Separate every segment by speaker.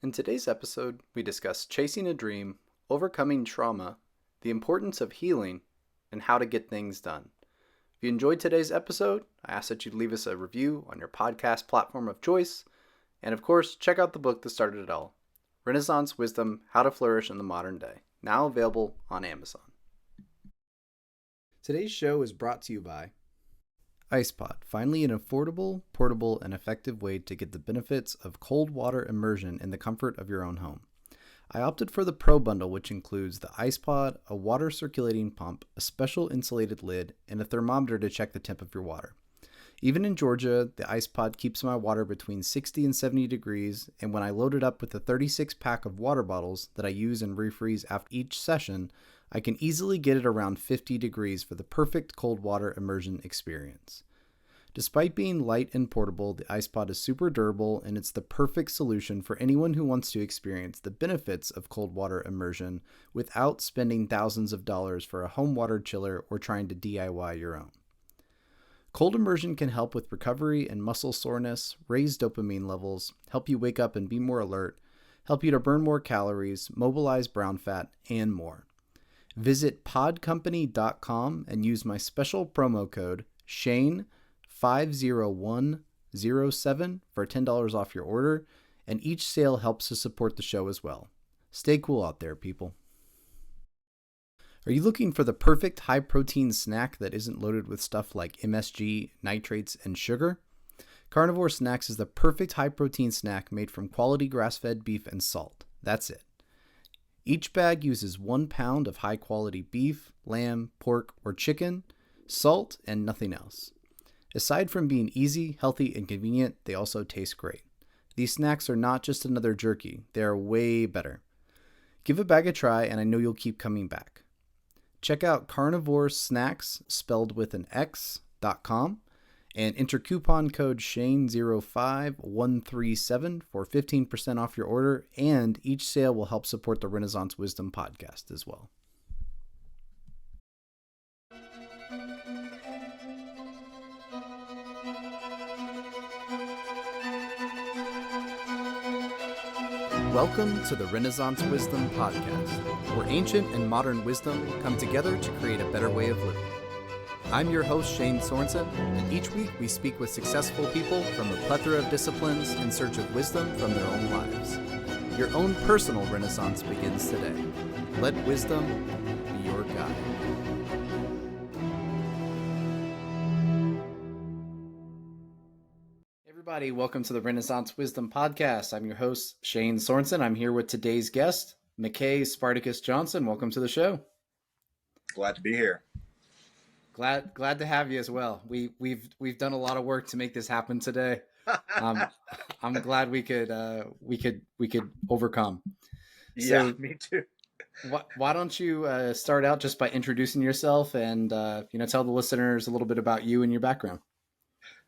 Speaker 1: In today's episode, we discuss chasing a dream, overcoming trauma, the importance of healing, and how to get things done. If you enjoyed today's episode, I ask that you leave us a review on your podcast platform of choice, and of course, check out the book that started it all, Renaissance Wisdom: How to Flourish in the Modern Day, now available on Amazon. Today's show is brought to you by Icepod, finally an affordable, portable, and effective way to get the benefits of cold water immersion in the comfort of your own home. I opted for the Pro Bundle, which includes the Icepod, a water circulating pump, a special insulated lid, and a thermometer to check the temp of your water. Even in Georgia, the Icepod keeps my water between 60 and 70 degrees, and when I load it up with a 36-pack of water bottles that I use and refreeze after each session, I can easily get it around 50 degrees for the perfect cold water immersion experience. Despite being light and portable, the Icepod is super durable, and it's the perfect solution for anyone who wants to experience the benefits of cold water immersion without spending thousands of dollars for a home water chiller or trying to DIY your own. Cold immersion can help with recovery and muscle soreness, raise dopamine levels, help you wake up and be more alert, help you to burn more calories, mobilize brown fat, and more. Visit podcompany.com and use my special promo code SHANE50107 for $10 off your order, and each sale helps to support the show as well. Stay cool out there, people. Are you looking for the perfect high-protein snack that isn't loaded with stuff like MSG, nitrates, and sugar? Carnivore Snacks is the perfect high-protein snack made from quality grass-fed beef and salt. That's it. Each bag uses 1 pound of high-quality beef, lamb, pork, or chicken, salt, and nothing else. Aside from being easy, healthy, and convenient, they also taste great. These snacks are not just another jerky. They are way better. Give a bag a try, and I know you'll keep coming back. Check out Carnivore Snacks, spelled with an X.com, and enter coupon code SHANE05137 for 15% off your order, and each sale will help support the Renaissance Wisdom podcast as well. Welcome to the Renaissance Wisdom podcast, where ancient and modern wisdom come together to create a better way of living. I'm your host, Shane Sorensen, and each week we speak with successful people from a plethora of disciplines in search of wisdom from their own lives. Your own personal renaissance begins today. Let wisdom be your guide. Everybody, welcome to the Renaissance Wisdom podcast. I'm your host, Shane Sorensen. I'm here with today's guest, Mckay Spartacus Johnson. Welcome to the show.
Speaker 2: Glad to be here.
Speaker 1: Glad to have you as well. We've done a lot of work to make this happen today. I'm glad we could overcome.
Speaker 2: Yeah,
Speaker 1: So,
Speaker 2: me too.
Speaker 1: why don't you start out just by introducing yourself and tell the listeners a little bit about you and your background.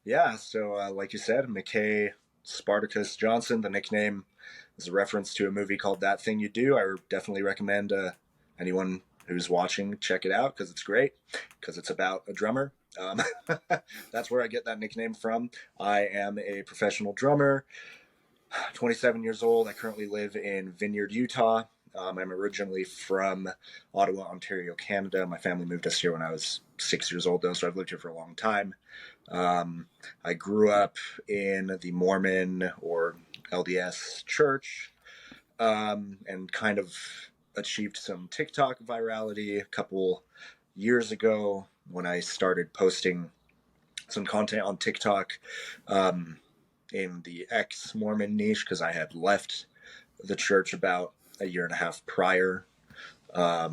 Speaker 2: Yeah, so like you said, Mckay Spartacus Johnson. The nickname is a reference to a movie called That Thing You Do. I definitely recommend anyone who's watching check it out because it's great, because it's about a drummer. That's where I get that nickname from. I am a professional drummer, 27 years old. I currently live in Vineyard, Utah. I'm originally from Ottawa, Ontario, Canada. My family moved us here when I was 6 years old, though, so I've lived here for a long time. I grew up in the Mormon or LDS church, and kind of achieved some TikTok virality a couple years ago when I started posting some content on TikTok in the ex-Mormon niche, because I had left the church about a year and a half prior. Yeah,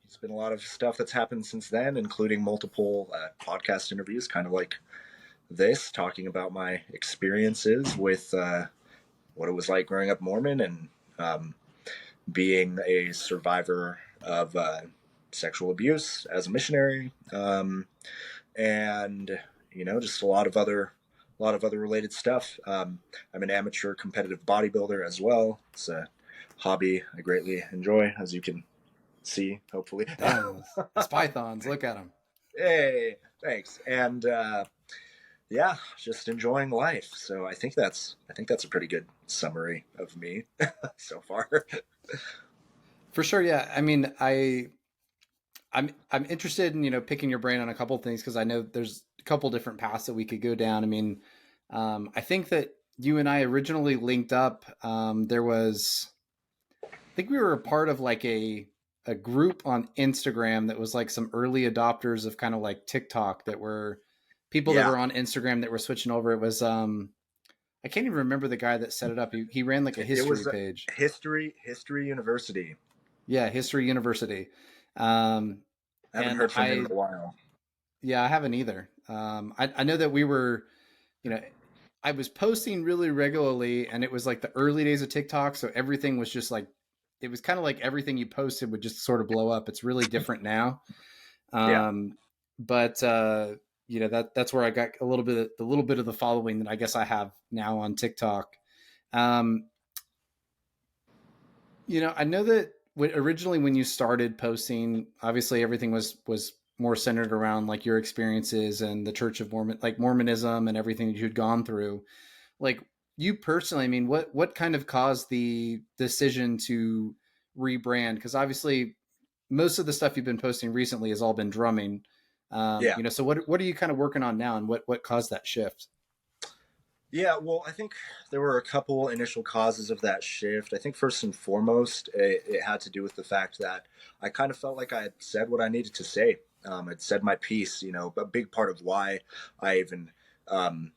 Speaker 2: it's been a lot of stuff that's happened since then, including multiple podcast interviews, kind of like this, talking about my experiences with what it was like growing up Mormon and being a survivor of sexual abuse as a missionary, and just a lot of other related stuff. I'm an amateur competitive bodybuilder as well. It's a hobby I greatly enjoy, as you can see, hopefully.
Speaker 1: Damn, those pythons, look at them.
Speaker 2: Hey, thanks. And Yeah, just enjoying life. So I think that's a pretty good summary of me so far.
Speaker 1: For sure, yeah. I mean, I'm interested in picking your brain on a couple of things because I know there's a couple different paths that we could go down. I mean, I think that you and I originally linked up. There was, I think we were a part of like a group on Instagram that was like some early adopters of kind of like TikTok that were people that
Speaker 2: Yeah,
Speaker 1: were on Instagram that were switching over. It was I can't even remember the guy that set it up. He ran like a
Speaker 2: it
Speaker 1: history
Speaker 2: was
Speaker 1: page.
Speaker 2: History University.
Speaker 1: Yeah, History University. Um,
Speaker 2: I haven't
Speaker 1: and
Speaker 2: heard from him in a while.
Speaker 1: yeah, I haven't either. I know that we were, you know, I was posting really regularly, and it was like the early days of TikTok, so everything was just like, it was kind of like everything you posted would just sort of blow up. It's really different now,
Speaker 2: Yeah.
Speaker 1: um, but that's where I got a little bit of the following that I guess I have now on TikTok. Um, I know that originally when you started posting, obviously everything was more centered around like your experiences and the Church of Mormon, like Mormonism and everything that you'd gone through. Like you personally, I mean, what kind of caused the decision to rebrand? Because obviously, most of the stuff you've been posting recently has all been drumming.
Speaker 2: Yeah.
Speaker 1: So what are you kind of working on now, and what caused that shift?
Speaker 2: Yeah, well, I think there were a couple initial causes of that shift. I think first and foremost, it had to do with the fact that I kind of felt like I had said what I needed to say. I'd said my piece, a big part of why I even um,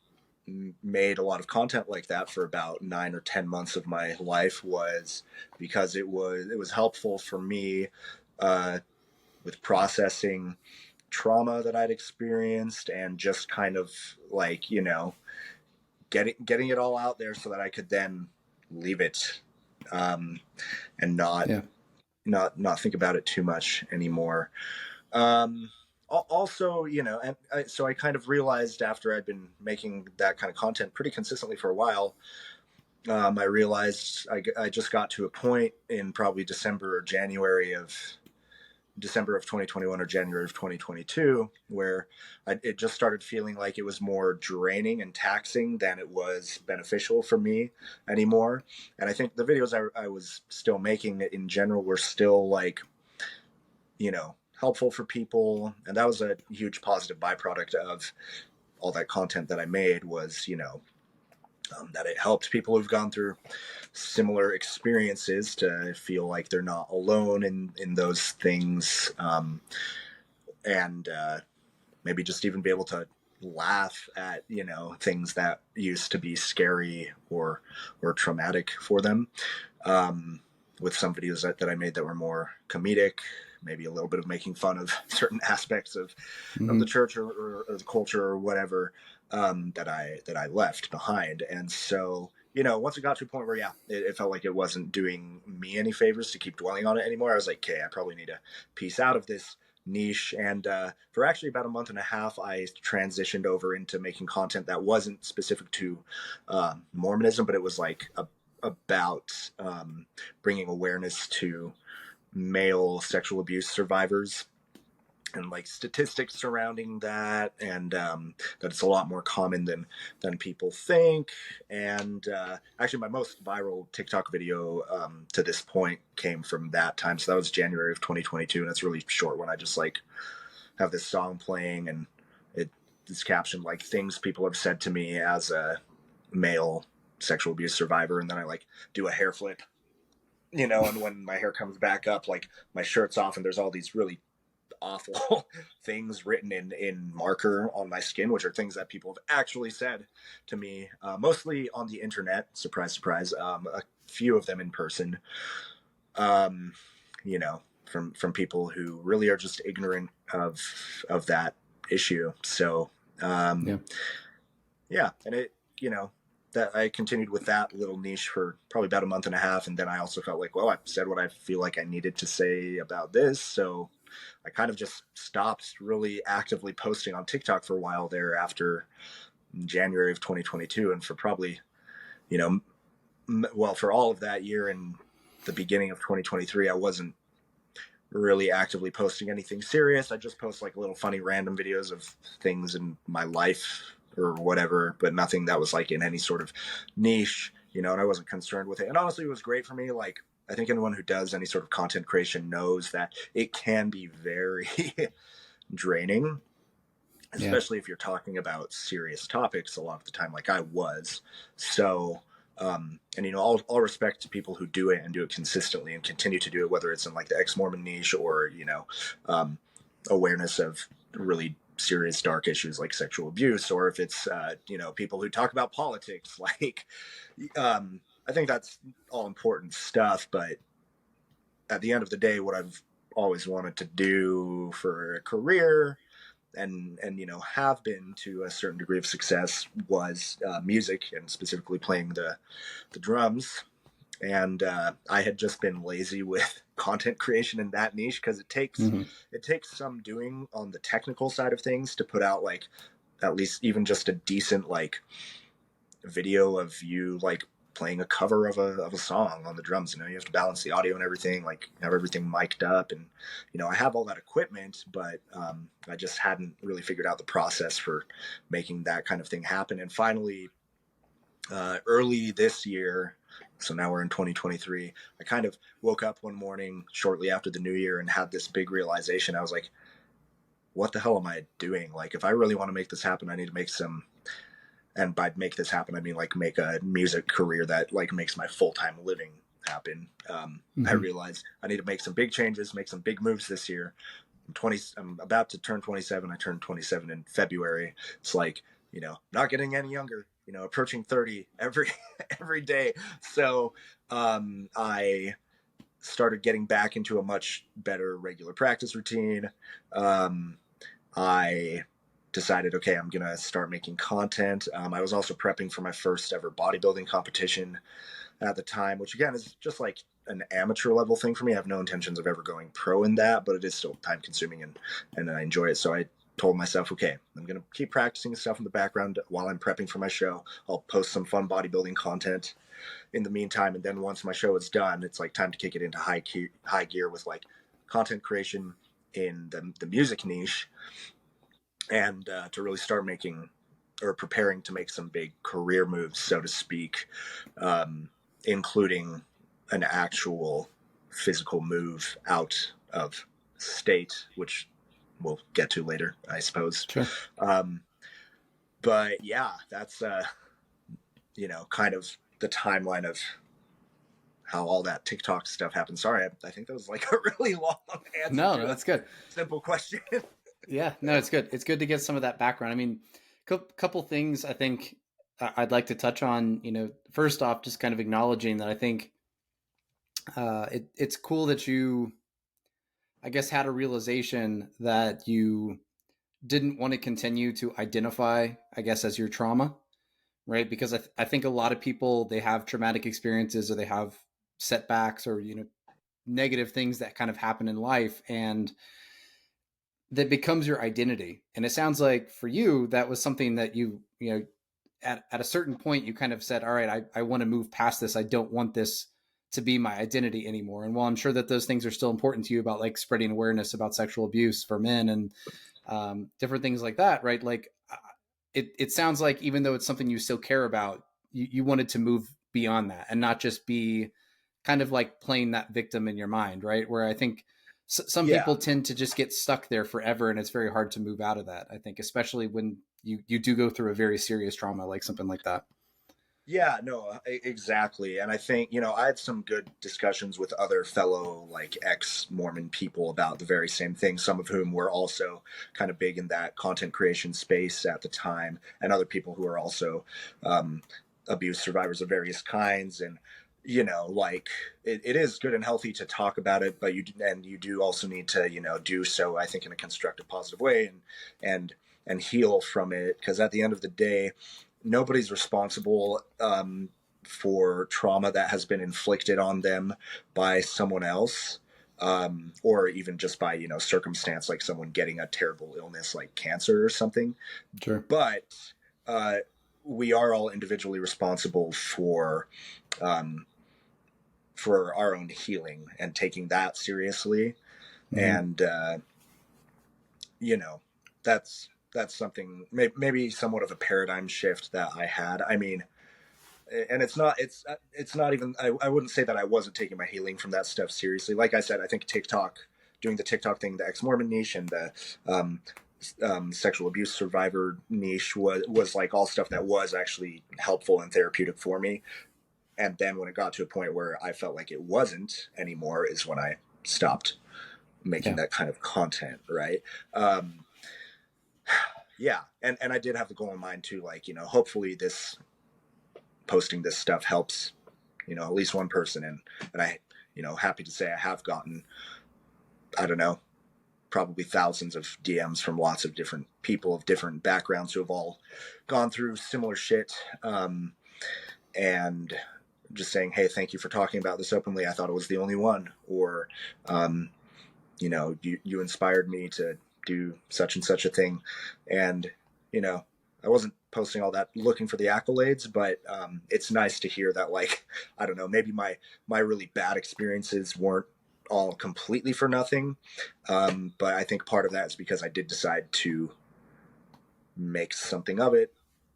Speaker 2: made a lot of content like that for about 9 or 10 months of my life was because it was helpful for me uh, with processing trauma that I'd experienced and just kind of like getting it all out there so that I could then leave it um, and not
Speaker 1: Yeah.
Speaker 2: not think about it too much anymore. Um, Also, so I kind of realized after I'd been making that kind of content pretty consistently for a while, I realized I just got to a point in probably December of 2021 or January of 2022, where it just started feeling like it was more draining and taxing than it was beneficial for me anymore. And I think the videos I was still making in general were still like, helpful for people. And that was a huge positive byproduct of all that content that I made was, that it helped people who've gone through similar experiences to feel like they're not alone in those things. And maybe just even be able to laugh at things that used to be scary or traumatic for them, with some videos that I made that were more comedic, maybe a little bit of making fun of certain aspects of the
Speaker 1: Mm-hmm.
Speaker 2: church or the culture or whatever, that I left behind. And so once it got to a point where it felt like it wasn't doing me any favors to keep dwelling on it anymore, I was like, okay, I probably need to piece out of this niche. And for actually about a month and a half, I transitioned over into making content that wasn't specific to Mormonism, but it was like about bringing awareness to male sexual abuse survivors and like statistics surrounding that, and that it's a lot more common than people think. And actually, my most viral TikTok video to this point came from that time. So that was January of 2022, and it's a really short one. I just like have this song playing, and it's captioned like things people have said to me as a male sexual abuse survivor, and then I like do a hair flip, and when my hair comes back up, like my shirt's off, and there's all these really awful things written in marker on my skin, which are things that people have actually said to me, mostly on the internet. Surprise, surprise. A few of them in person. Um, from people who really are just ignorant of that issue. So
Speaker 1: Yeah.
Speaker 2: yeah, and that I continued with that little niche for probably about a month and a half, and then I also felt like, well, I've said what I feel like I needed to say about this, so I kind of just stopped really actively posting on TikTok for a while there after January of 2022, and for probably, you know, well, for all of that year and the beginning of 2023, I wasn't really actively posting anything serious. I just post like little funny random videos of things in my life or whatever, but nothing that was like in any sort of niche, and I wasn't concerned with it. And honestly, it was great for me. Like, I think anyone who does any sort of content creation knows that it can be very draining, especially if you're talking about serious topics a lot of the time, like I was. So, and all respect to people who do it and do it consistently and continue to do it, whether it's in like the ex-Mormon niche or, awareness of really serious dark issues like sexual abuse, or if it's, people who talk about politics, like, I think that's all important stuff. But at the end of the day, what I've always wanted to do for a career and have been to a certain degree of success was music, and specifically playing the drums. And I had just been lazy with content creation in that niche, because it takes some doing on the technical side of things to put out like at least even just a decent like video of you like playing a cover of a song on the drums. You have to balance the audio and everything, like have everything mic'd up, and I have all that equipment, but I just hadn't really figured out the process for making that kind of thing happen. And finally, early this year, so now we're in 2023, I kind of woke up one morning shortly after the new year and had this big realization. I was like, what the hell am I doing? Like, if I really want to make this happen, I need to make some, and by make this happen, I mean like make a music career that like makes my full-time living happen. I realized I need to make some big changes, make some big moves this year. I'm about to turn 27. I turned 27 in February. It's like, not getting any younger, approaching 30 every day. So I started getting back into a much better regular practice routine. I decided, okay, I'm going to start making content. I was also prepping for my first ever bodybuilding competition at the time, which again is just like an amateur level thing for me. I have no intentions of ever going pro in that, but it is still time consuming, and I enjoy it. So I told myself, okay, I'm going to keep practicing stuff in the background while I'm prepping for my show. I'll post some fun bodybuilding content in the meantime. And then once my show is done, it's like time to kick it into high gear with like content creation in the music niche, and to really start making or preparing to make some big career moves, so to speak, including an actual physical move out of state, which we'll get to later, I suppose.
Speaker 1: Sure.
Speaker 2: But yeah, that's, kind of the timeline of how all that TikTok stuff happened. Sorry, I think that was like a really long answer.
Speaker 1: No, that's good.
Speaker 2: Simple question.
Speaker 1: Yeah, no, it's good. It's good to get some of that background. I mean, couple things I think I'd like to touch on. First off, just kind of acknowledging that I think it's cool that you, I guess, had a realization that you didn't want to continue to identify, I guess, as your trauma, right? Because I think a lot of people, they have traumatic experiences, or they have setbacks, or negative things that kind of happen in life, and that becomes your identity. And it sounds like for you, that was something that you at a certain point, you kind of said, all right, I want to move past this. I don't want this to be my identity anymore. And while I'm sure that those things are still important to you, about like spreading awareness about sexual abuse for men and different things like that, right? Like it sounds like even though it's something you still care about, you wanted to move beyond that and not just be kind of like playing that victim in your mind, right? Where I think some people tend to just get stuck there forever, and it's very hard to move out of that, I think, especially when you do go through a very serious trauma, like something like that.
Speaker 2: Yeah, no, exactly. And I think, I had some good discussions with other fellow like ex-Mormon people about the very same thing, some of whom were also kind of big in that content creation space at the time, and other people who are also abuse survivors of various kinds. And like it is good and healthy to talk about it, but you do also need to do so, I think, in a constructive, positive way, and heal from it, because at the end of the day, nobody's responsible for trauma that has been inflicted on them by someone else, or even just by circumstance, like someone getting a terrible illness like cancer or something.
Speaker 1: Sure.
Speaker 2: But we are all individually responsible for our own healing and taking that seriously. And, that's that's something maybe somewhat of a paradigm shift that I had. I mean, and it's not even, I wouldn't say that I wasn't taking my healing from that stuff seriously. Like I said, I think TikTok, doing the TikTok thing, the ex-Mormon niche and the sexual abuse survivor niche was like all stuff that was actually helpful and therapeutic for me. And then when it got to a point where I felt like it wasn't anymore is when I stopped making that kind of content, right? Yeah, and I did have the goal in mind too, like, you know, hopefully this posting this stuff helps, you know, at least one person. And I, you know, happy to say I have gotten, I don't know, probably thousands of DMs from lots of different people of different backgrounds who have all gone through similar shit. And just saying, hey, thank you for talking about this openly. I thought it was the only one. Or, you know, you inspired me to do such and such a thing. And, you know, I wasn't posting all that looking for the accolades, but it's nice to hear that, like, I don't know, maybe my really bad experiences weren't all completely for nothing. But I think part of that is because I did decide to make something of it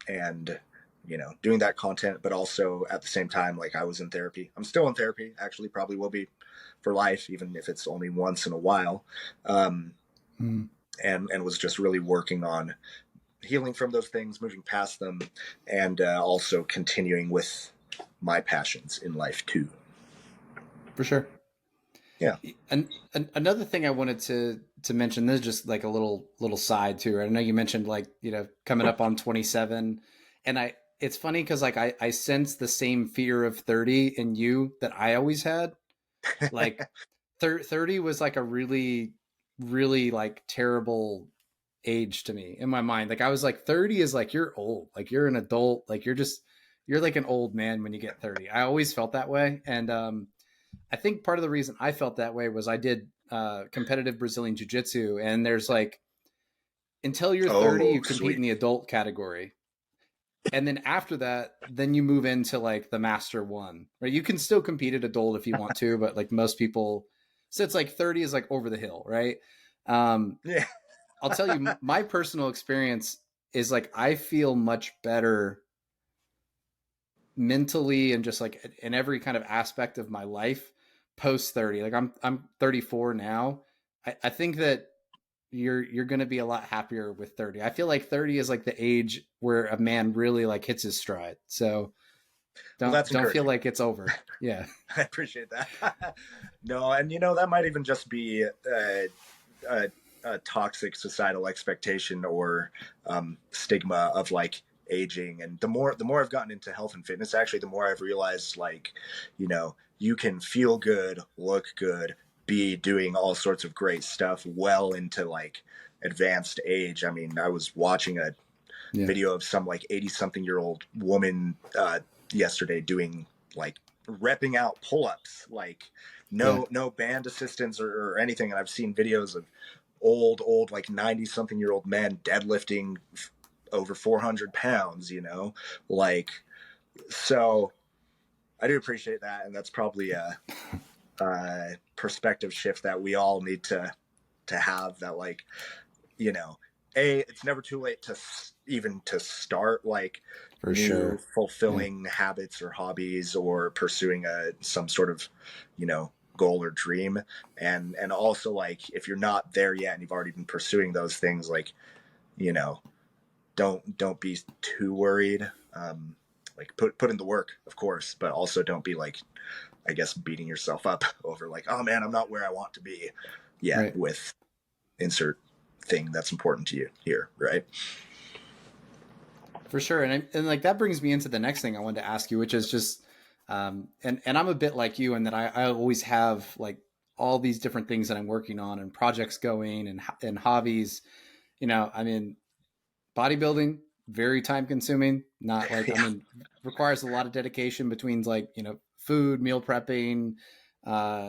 Speaker 2: and, you know, doing that content, but also at the same time, like, I was in therapy. I'm still in therapy, actually, probably will be for life, even if it's only once in a while. And was just really working on healing from those things, moving past them, and also continuing with my passions in life too.
Speaker 1: For sure.
Speaker 2: Yeah.
Speaker 1: And another thing I wanted to mention, this is just like a little side too. Right? I know you mentioned, like, you know, coming up on 27, and it's funny because, like, I sense the same fear of 30 in you that I always had. Like 30 was like a really, really like terrible age to me in my mind. Like, I was like, 30 is like, you're old, like you're an adult, like you're like an old man when you get 30. I always felt that way. And I think part of the reason I felt that way was I did competitive Brazilian jiu-jitsu, and there's like, until you're 30, you compete in the adult category. And then after that, then you move into like the master one, right? You can still compete at adult if you want to, but like most people, so it's like 30 is like over the hill, right?
Speaker 2: Yeah.
Speaker 1: I'll tell you, my personal experience is like, I feel much better mentally and just like in every kind of aspect of my life post 30. Like, I'm 34 now. I think that you're going to be a lot happier with 30. I feel like 30 is like the age where a man really like hits his stride. So don't feel like it's over. Yeah.
Speaker 2: I appreciate that. No, and you know, that might even just be a toxic societal expectation or stigma of like aging. And the more I've gotten into health and fitness, actually, the more I've realized, like, you know, you can feel good, look good, be doing all sorts of great stuff well into like advanced age. I mean, I was watching a video of some like 80 something year old woman yesterday doing like repping out pull-ups, like no band assistance or anything. And I've seen videos of old like 90 something year old men deadlifting over 400 pounds, you know, like, so I do appreciate that. And that's probably a perspective shift that we all need to have, that, like, you know, it's never too late to even to start like
Speaker 1: For sure.
Speaker 2: fulfilling habits or hobbies or pursuing some sort of, you know, goal or dream. And also, like, if you're not there yet and you've already been pursuing those things, like, you know, don't be too worried. Like, put in the work, of course, but also don't be like, I guess, beating yourself up over like, oh man, I'm not where I want to be yet with insert thing that's important to you here, right?
Speaker 1: For sure. And like, that brings me into the next thing I wanted to ask you, which is just, and I'm a bit like you in that I always have like all these different things that I'm working on and projects going and hobbies. You know, I mean, bodybuilding, very time consuming, not like, I mean, requires a lot of dedication between, like, you know, food, meal prepping,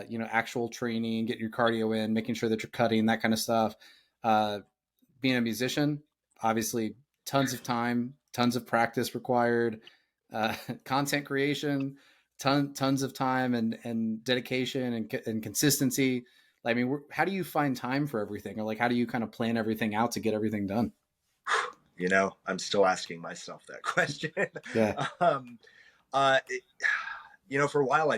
Speaker 1: you know, actual training, getting your cardio in, making sure that you're cutting, that kind of stuff. Being a musician, obviously tons of time, tons of practice required, content creation, tons of time and dedication and consistency. I mean, how do you find time for everything? Or like, how do you kind of plan everything out to get everything done?
Speaker 2: I'm still asking myself that question.
Speaker 1: Yeah.
Speaker 2: um, it, for a while I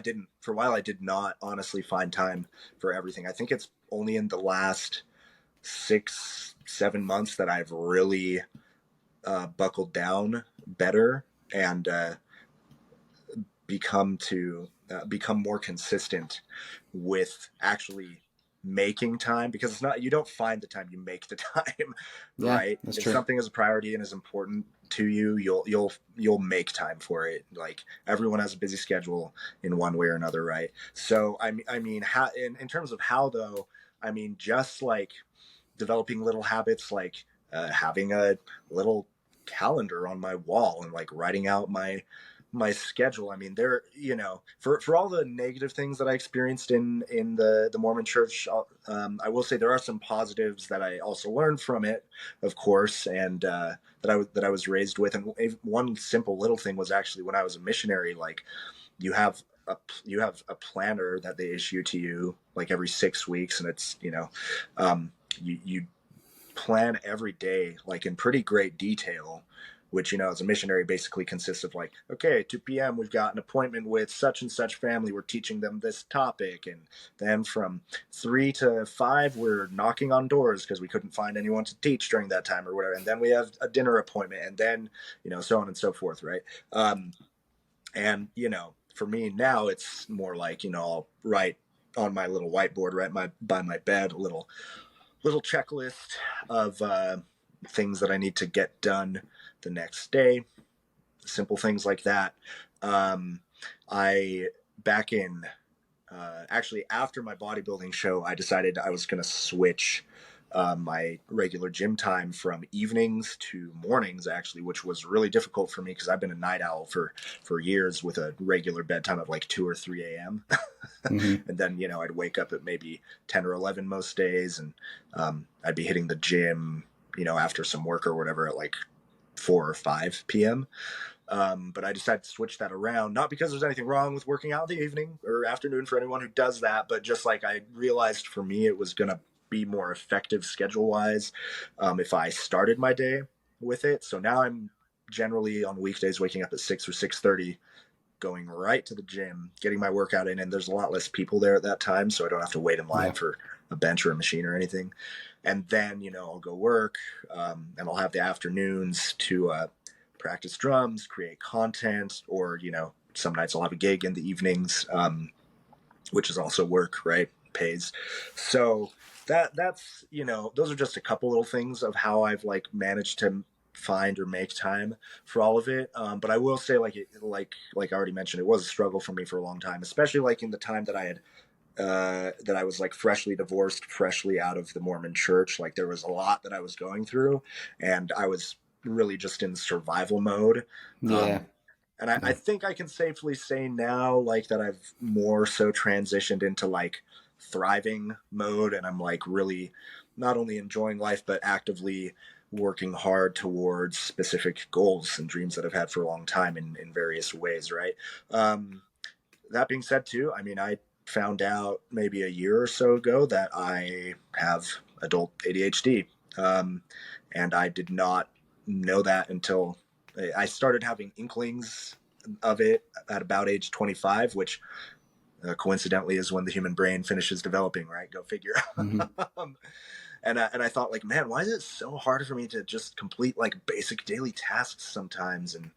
Speaker 2: did not honestly find time for everything. I think it's only in the last 6, 7 months that I've really buckled down better and become more consistent with actually making time, because it's not, you don't find the time, you make the time.
Speaker 1: Yeah,
Speaker 2: Right?
Speaker 1: that's
Speaker 2: If
Speaker 1: true.
Speaker 2: something is a priority and is important to you, you'll make time for it. Like, everyone has a busy schedule in one way or another, right? So I mean how, in terms of how though, I mean, just like developing little habits, like having a little calendar on my wall and like writing out my schedule. I mean, there, for all the negative things that I experienced in the Mormon Church, I will say there are some positives that I also learned from it, of course, and that I was raised with. And one simple little thing was actually when I was a missionary, like, you have a planner that they issue to you like every 6 weeks, and it's, you plan every day like in pretty great detail, which, as a missionary, basically consists of like, okay, 2 p.m. we've got an appointment with such and such family, we're teaching them this topic, and then from 3 to 5 we're knocking on doors because we couldn't find anyone to teach during that time or whatever, and then we have a dinner appointment, and then, so on and so forth, right? And for me now, it's more like, I'll write on my little whiteboard right by my bed, a little checklist of things that I need to get done the next day, simple things like that. Um, I back in Actually, after my bodybuilding show, I decided I was going to switch my regular gym time from evenings to mornings, actually, which was really difficult for me because I've been a night owl for years, with a regular bedtime of like 2 or 3 a.m.
Speaker 1: Hmm.
Speaker 2: And then, I'd wake up at maybe 10 or 11 most days, and I'd be hitting the gym, after some work or whatever, at like 4 or 5 p.m. But I decided to switch that around, not because there's anything wrong with working out in the evening or afternoon for anyone who does that, but just like I realized for me it was going to be more effective schedule wise if I started my day with it. So now I'm generally on weekdays waking up at 6 or 6:30, going right to the gym, getting my workout in, and there's a lot less people there at that time, so I don't have to wait in line
Speaker 1: Yeah.
Speaker 2: for a bench or a machine or anything. And then, I'll go work, and I'll have the afternoons to practice drums, create content, or, some nights I'll have a gig in the evenings, which is also work, right? Pays. So that's, those are just a couple little things of how I've like managed to find or make time for all of it. But I will say, like I already mentioned, it was a struggle for me for a long time, especially like in the time that I was like freshly divorced, freshly out of the Mormon church. Like, there was a lot that I was going through, and I was really just in survival mode.
Speaker 1: Yeah.
Speaker 2: Um, and I
Speaker 1: Yeah.
Speaker 2: think I can safely say now, like, that I've more so transitioned into like thriving mode, and I'm like really not only enjoying life, but actively working hard towards specific goals and dreams that I've had for a long time in various ways, right? Um, that being said, too, I mean, I found out maybe a year or so ago that I have adult ADHD. Um, and I did not know that until I started having inklings of it at about age 25, which coincidentally is when the human brain finishes developing, right? Go figure.
Speaker 1: Hmm.
Speaker 2: um, and I thought, like, man, why is it so hard for me to just complete like basic daily tasks sometimes? And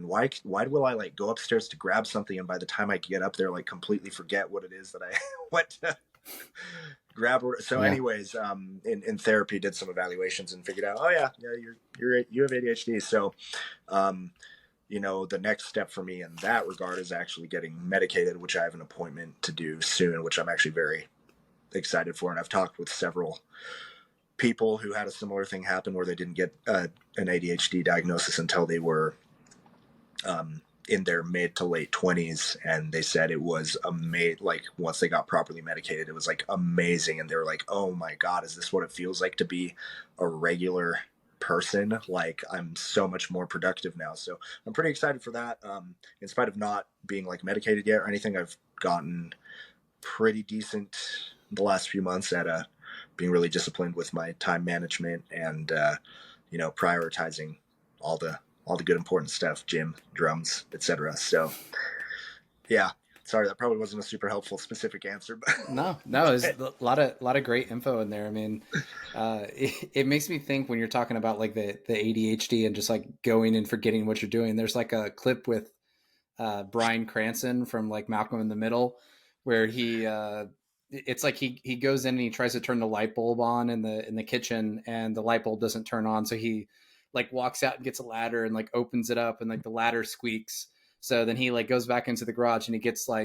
Speaker 2: why will I like go upstairs to grab something, and by the time I get up there, like completely forget what it is that I went to grab? So,
Speaker 1: Yeah.
Speaker 2: anyways, in therapy, did some evaluations and figured out, oh yeah, you have ADHD. So, um, the next step for me in that regard is actually getting medicated, which I have an appointment to do soon, which I'm actually very excited for. And I've talked with several people who had a similar thing happen where they didn't get an ADHD diagnosis until they were in their mid to late 20s, and they said it was amazing. Like, once they got properly medicated, it was like amazing, and they were like, oh my god, is this what it feels like to be a regular person? Like, I'm so much more productive now. So I'm pretty excited for that. In spite of not being like medicated yet or anything, I've gotten pretty decent the last few months at being really disciplined with my time management, and prioritizing all the good important stuff, gym, drums, etc. So yeah, sorry, that probably wasn't a super helpful specific answer, but
Speaker 1: No, it's
Speaker 2: but
Speaker 1: a lot of great info in there. I mean, it makes me think when you're talking about like the ADHD and just like going and forgetting what you're doing. There's like a clip with Bryan Cranston from like Malcolm in the Middle, where it's like he goes in and he tries to turn the light bulb on in the kitchen, and the light bulb doesn't turn on, so he like walks out and gets a ladder and like opens it up, and like the ladder squeaks. So then he like goes back into the garage and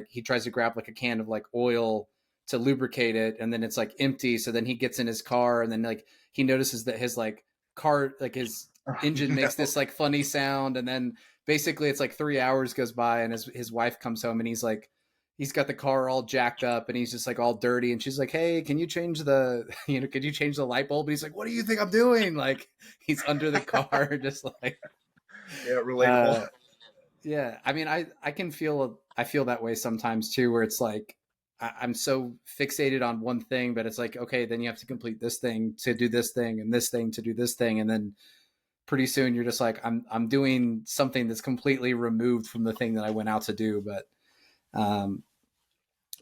Speaker 1: he tries to grab like a can of like oil to lubricate it, and then it's like empty. So then he gets in his car, and then like he notices that his like car, like his engine
Speaker 2: no.
Speaker 1: makes this like funny sound, and then basically it's like 3 hours goes by, and his wife comes home, and he's got the car all jacked up, and he's just like all dirty, and she's like, hey, can you change the could you change the light bulb? And he's like, what do you think I'm doing? Like he's under the car just like
Speaker 2: Yeah, relatable.
Speaker 1: uh yeah. I mean, I feel that way sometimes too, where it's like I'm so fixated on one thing, but it's like, okay, then you have to complete this thing to do this thing, and this thing to do this thing, and then pretty soon you're just like, I'm doing something that's completely removed from the thing that I went out to do. But um,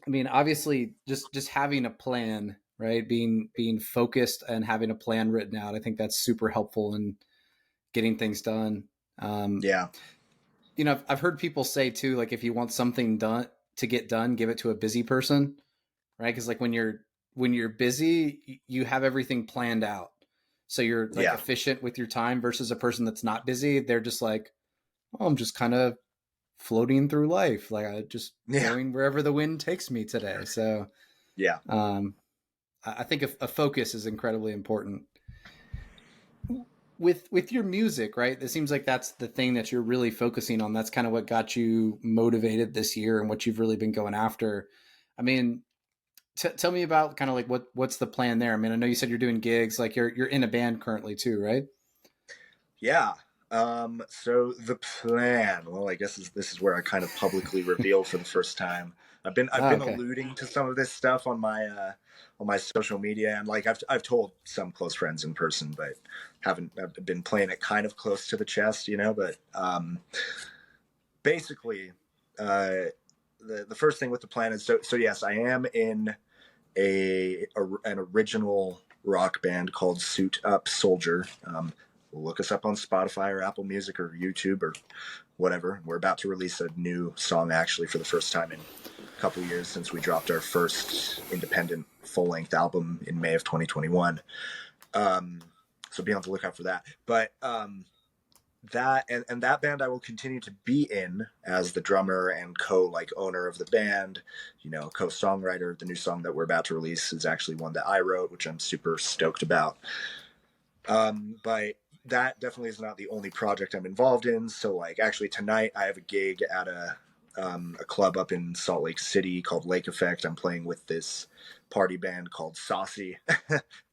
Speaker 1: I mean, obviously, just having a plan, right? Being focused and having a plan written out, I think that's super helpful in getting things done. Um,
Speaker 2: Yeah,
Speaker 1: I've heard people say too, like if you want something done to get done, give it to a busy person, right? Because like when you're busy, you have everything planned out, so you're like
Speaker 2: yeah,
Speaker 1: efficient with your time versus a person that's not busy. They're just like, oh, I'm just kind of floating through life, like I just
Speaker 2: yeah,
Speaker 1: going wherever the wind takes me today. So
Speaker 2: yeah.
Speaker 1: um, I think a focus is incredibly important with your music, right? It seems like that's the thing that you're really focusing on. That's kind of what got you motivated this year and what you've really been going after. I mean, tell me about kind of like what's the plan there. I mean, I know you said you're doing gigs, like you're in a band currently too, right?
Speaker 2: Yeah. So the plan, well, I guess this is where I kind of publicly reveal for the first time. I've
Speaker 1: Oh,
Speaker 2: been
Speaker 1: okay.
Speaker 2: alluding to some of this stuff on my social media, and like I've told some close friends in person, but haven't I've been playing it kind of close to the chest, But basically, uh, the first thing with the plan is so yes, I am in an original rock band called Suit Up Soldier. Look us up on Spotify or Apple Music or YouTube or whatever. We're about to release a new song actually for the first time in a couple of years since we dropped our first independent full length album in May of 2021. Um, so be on the lookout for that. But that and that band I will continue to be in as the drummer and owner of the band, co-songwriter. The new song that we're about to release is actually one that I wrote, which I'm super stoked about. But that definitely is not the only project I'm involved in. So like actually tonight I have a gig at a club up in Salt Lake City called Lake Effect. I'm playing with this party band called Saucy,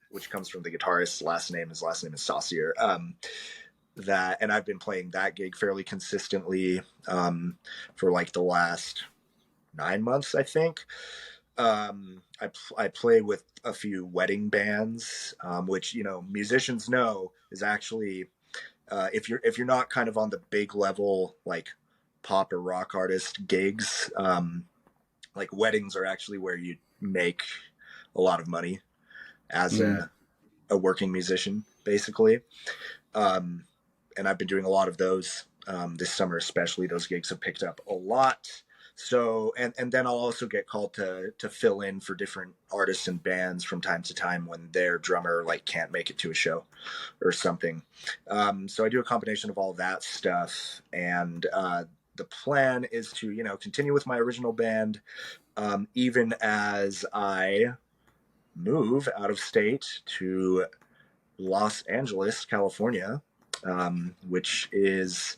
Speaker 2: which comes from the guitarist's last name. His last name is Saucier. And I've been playing that gig fairly consistently for like the last 9 months, I think. I play with a few wedding bands, which musicians know is actually if you're not kind of on the big level like pop or rock artist gigs, like weddings are actually where you make a lot of money as
Speaker 1: Mm.
Speaker 2: a working musician, basically. Um, and I've been doing a lot of those this summer, especially. Those gigs have picked up a lot. So, and then I'll also get called to fill in for different artists and bands from time to time when their drummer like can't make it to a show or something. So I do a combination of all that stuff, and the plan is to continue with my original band, even as I move out of state to Los Angeles, California, which is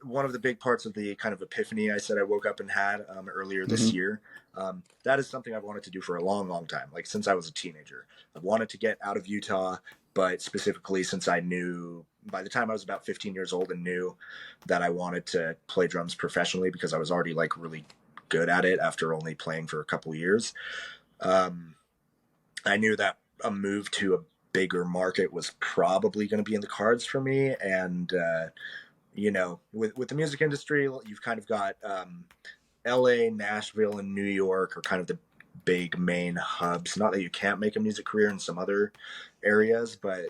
Speaker 2: one of the big parts of the kind of epiphany I said I woke up and had earlier this
Speaker 1: Hmm.
Speaker 2: year. That is something I've wanted to do for a long, long time, like since I was a teenager. I've wanted to get out of Utah, but specifically since I knew by the time I was about 15 years old and knew that I wanted to play drums professionally because I was already like really good at it after only playing for a couple years. Um, I knew that a move to bigger market was probably going to be in the cards for me. And with the music industry, you've kind of got LA, Nashville, and New York are kind of the big main hubs. Not that you can't make a music career in some other areas, but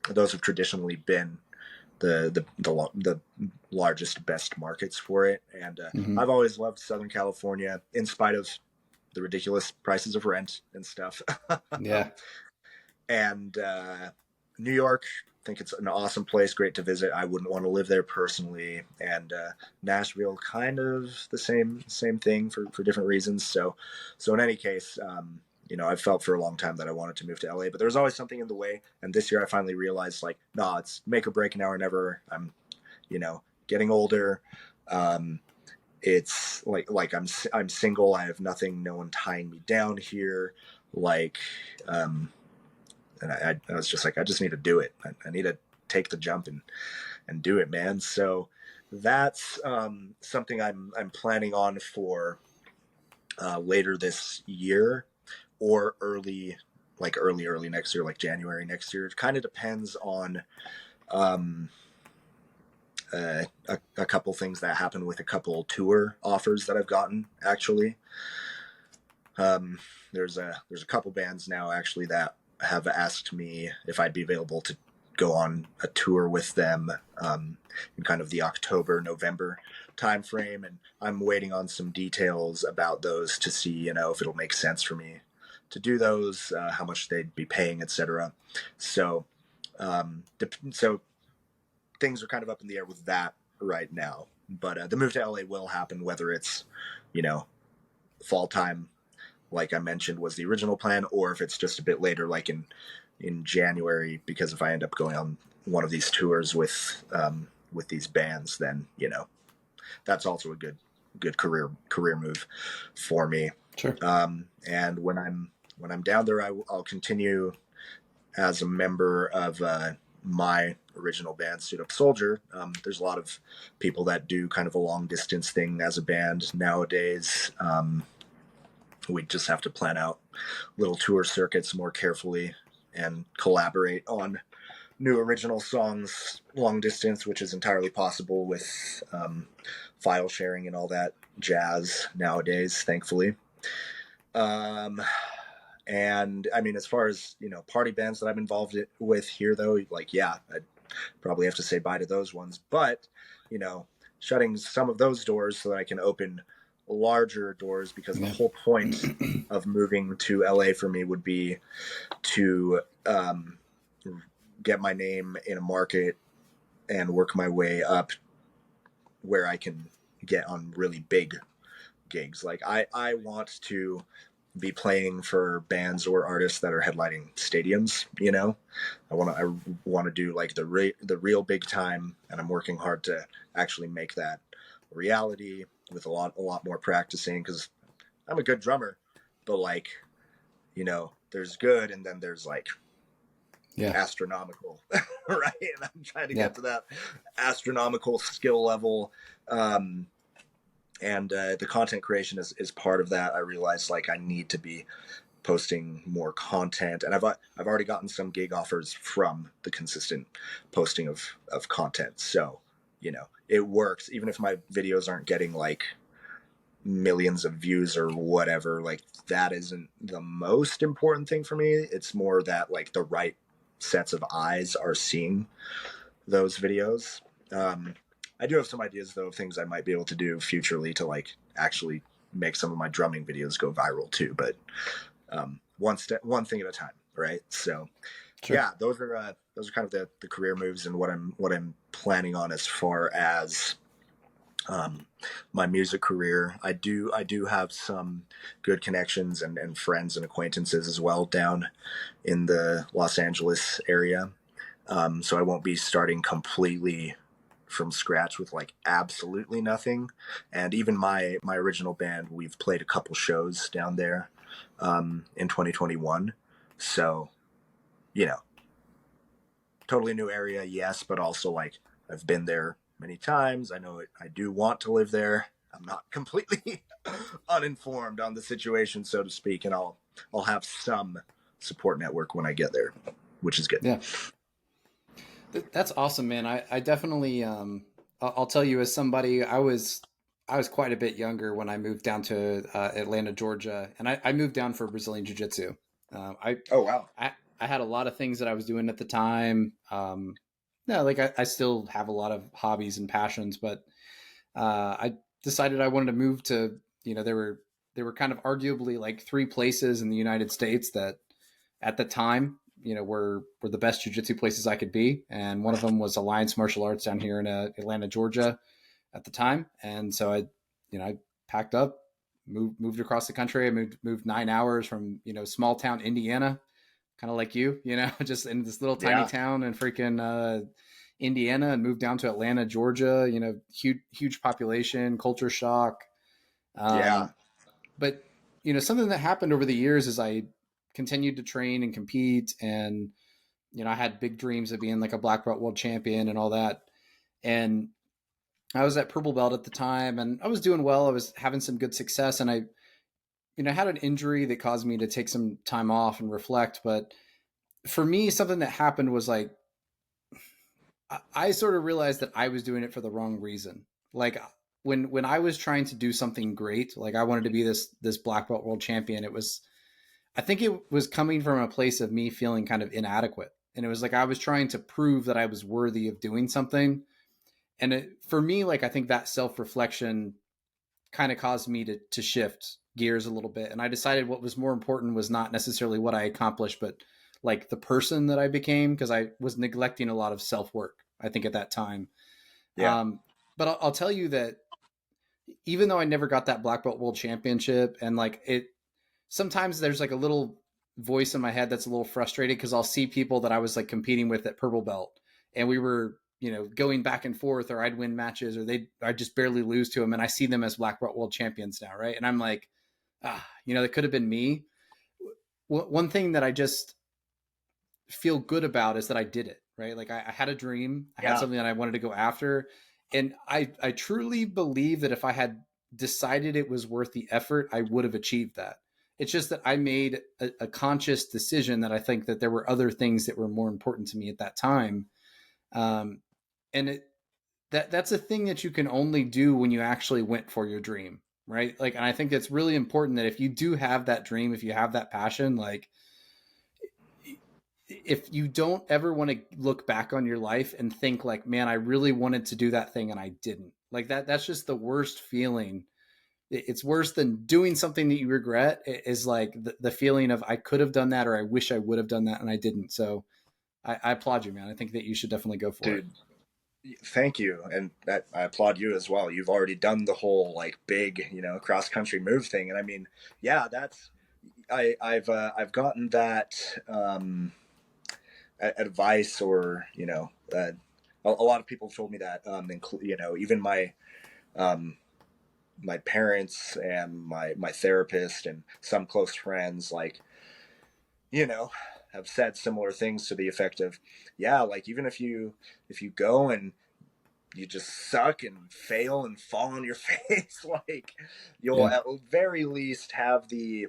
Speaker 2: those have traditionally been the largest, best markets for it. And I've always loved Southern California, in spite of the ridiculous prices of rent and stuff.
Speaker 1: Yeah.
Speaker 2: And New York, I think it's an awesome place, great to visit. I wouldn't want to live there personally. And Nashville, kind of the same thing for different reasons. So in any case, I've felt for a long time that I wanted to move to LA, but there was always something in the way. And this year I finally realized, like, nah, it's make or break now or never. I'm, getting older. It's like I'm single. I have nothing, no one tying me down here. Like, and I was just like, I just need to do it. I need to take the jump and do it, man. So that's something I'm planning on for later this year, or early next year, like January next year. It kind of depends on a couple things that happen with a couple tour offers that I've gotten, actually. There's a couple bands now actually that have asked me if I'd be available to go on a tour with them in kind of the October-November timeframe, and I'm waiting on some details about those to see, if it'll make sense for me to do those, how much they'd be paying, etc. So things are kind of up in the air with that right now. But the move to LA will happen, whether it's, fall time, like I mentioned, was the original plan, or if it's just a bit later, like in January, because if I end up going on one of these tours with these bands, then, that's also a good career move for me.
Speaker 1: Sure.
Speaker 2: And when I'm down there, I'll continue as a member of my original band, Suit Up Soldier. There's a lot of people that do kind of a long distance thing as a band nowadays. We just have to plan out little tour circuits more carefully and collaborate on new original songs long distance, which is entirely possible with file sharing and all that jazz nowadays, thankfully. And I mean, as far as, party bands that I'm involved with here, though, like, yeah, I'd probably have to say bye to those ones. But, shutting some of those doors so that I can open larger doors, because the whole point of moving to LA for me would be to get my name in a market and work my way up where I can get on really big gigs. Like, I want to be playing for bands or artists that are headlining stadiums. I want to do like the real big time, and I'm working hard to actually make that a reality with a lot more practicing, because I'm a good drummer, but like, there's good, and then there's like astronomical, right? And I'm trying to get to that astronomical skill level. And the content creation is part of that. I realized, like, I need to be posting more content, and I've already gotten some gig offers from the consistent posting of content. So, it works, even if my videos aren't getting like millions of views or whatever. Like, that isn't the most important thing for me. It's more that, like, the right sets of eyes are seeing those videos. I do have some ideas, though, of things I might be able to do futurely to, like, actually make some of my drumming videos go viral too. But one thing at a time, right? So, sure. Yeah, those are kind of the career moves and what I'm planning on as far as my music career. I do have some good connections and friends and acquaintances as well down in the Los Angeles area. So I won't be starting completely from scratch with like absolutely nothing. And even my original band, we've played a couple shows down there in 2021. So, totally new area, yes, but also, like, I've been there many times. I know it. I do want to live there. I'm not completely uninformed on the situation, so to speak, and I'll have some support network when I get there, which is good.
Speaker 1: Yeah. That's awesome, man. I definitely, I'll tell you, as somebody, I was quite a bit younger when I moved down to Atlanta, Georgia, and I moved down for Brazilian Jiu Jitsu. Um, I,
Speaker 2: Oh, wow.
Speaker 1: I had a lot of things that I was doing at the time. Yeah, like I still have a lot of hobbies and passions, but I decided I wanted to move to, there were kind of arguably like three places in the United States that at the time, were the best jujitsu places I could be. And one of them was Alliance Martial Arts down here in Atlanta, Georgia at the time. And so I packed up, moved across the country. I moved 9 hours from, small town Indiana, kind of like you, just in this little tiny
Speaker 2: Yeah.
Speaker 1: town in freaking Indiana, and moved down to Atlanta, Georgia, huge population, culture shock.
Speaker 2: Yeah.
Speaker 1: But, something that happened over the years is I continued to train and compete. And, I had big dreams of being like a black belt world champion and all that. And I was at purple belt at the time, and I was doing well. I was having some good success, and I had an injury that caused me to take some time off and reflect. But for me, something that happened was like, I sort of realized that I was doing it for the wrong reason. Like when I was trying to do something great, like I wanted to be this black belt world champion, I think it was coming from a place of me feeling kind of inadequate. And it was like I was trying to prove that I was worthy of doing something. And for me, like I think that self-reflection kind of caused me to shift gears a little bit. And I decided what was more important was not necessarily what I accomplished, but like the person that I became, because I was neglecting a lot of self-work, I think, at that time.
Speaker 2: Yeah.
Speaker 1: But I'll tell you that even though I never got that black belt world championship, and like sometimes there's like a little voice in my head that's a little frustrated because I'll see people that I was like competing with at purple belt, and we were, going back and forth, or I'd win matches, or I'd just barely lose to them. And I see them as black belt world champions now. Right. And I'm like, that could have been me. One thing that I just feel good about is that I did it. Right. Like I had a dream. I had something that I wanted to go after. And I truly believe that if I had decided it was worth the effort, I would have achieved that. It's just that I made a conscious decision that I think that there were other things that were more important to me at that time. And that's a thing that you can only do when you actually went for your dream, right? Like, and I think it's really important that if you do have that dream, if you have that passion, like if you don't ever want to look back on your life and think like, man, I really wanted to do that thing and I didn't, like that's just the worst feeling. It's worse than doing something that you regret. It is like the feeling of I could have done that, or I wish I would have done that and I didn't. So I applaud you, man. I think that you should definitely go for it.
Speaker 2: Dude, thank you. And I applaud you as well. You've already done the whole like big, cross country move thing. And I mean, yeah, I've gotten that, advice, or, a lot of people have told me that, even my parents and my therapist and some close friends, like, have said similar things to the effect of, yeah, like even if you go and you just suck and fail and fall on your face, like you'll
Speaker 1: Yeah.
Speaker 2: at very least have the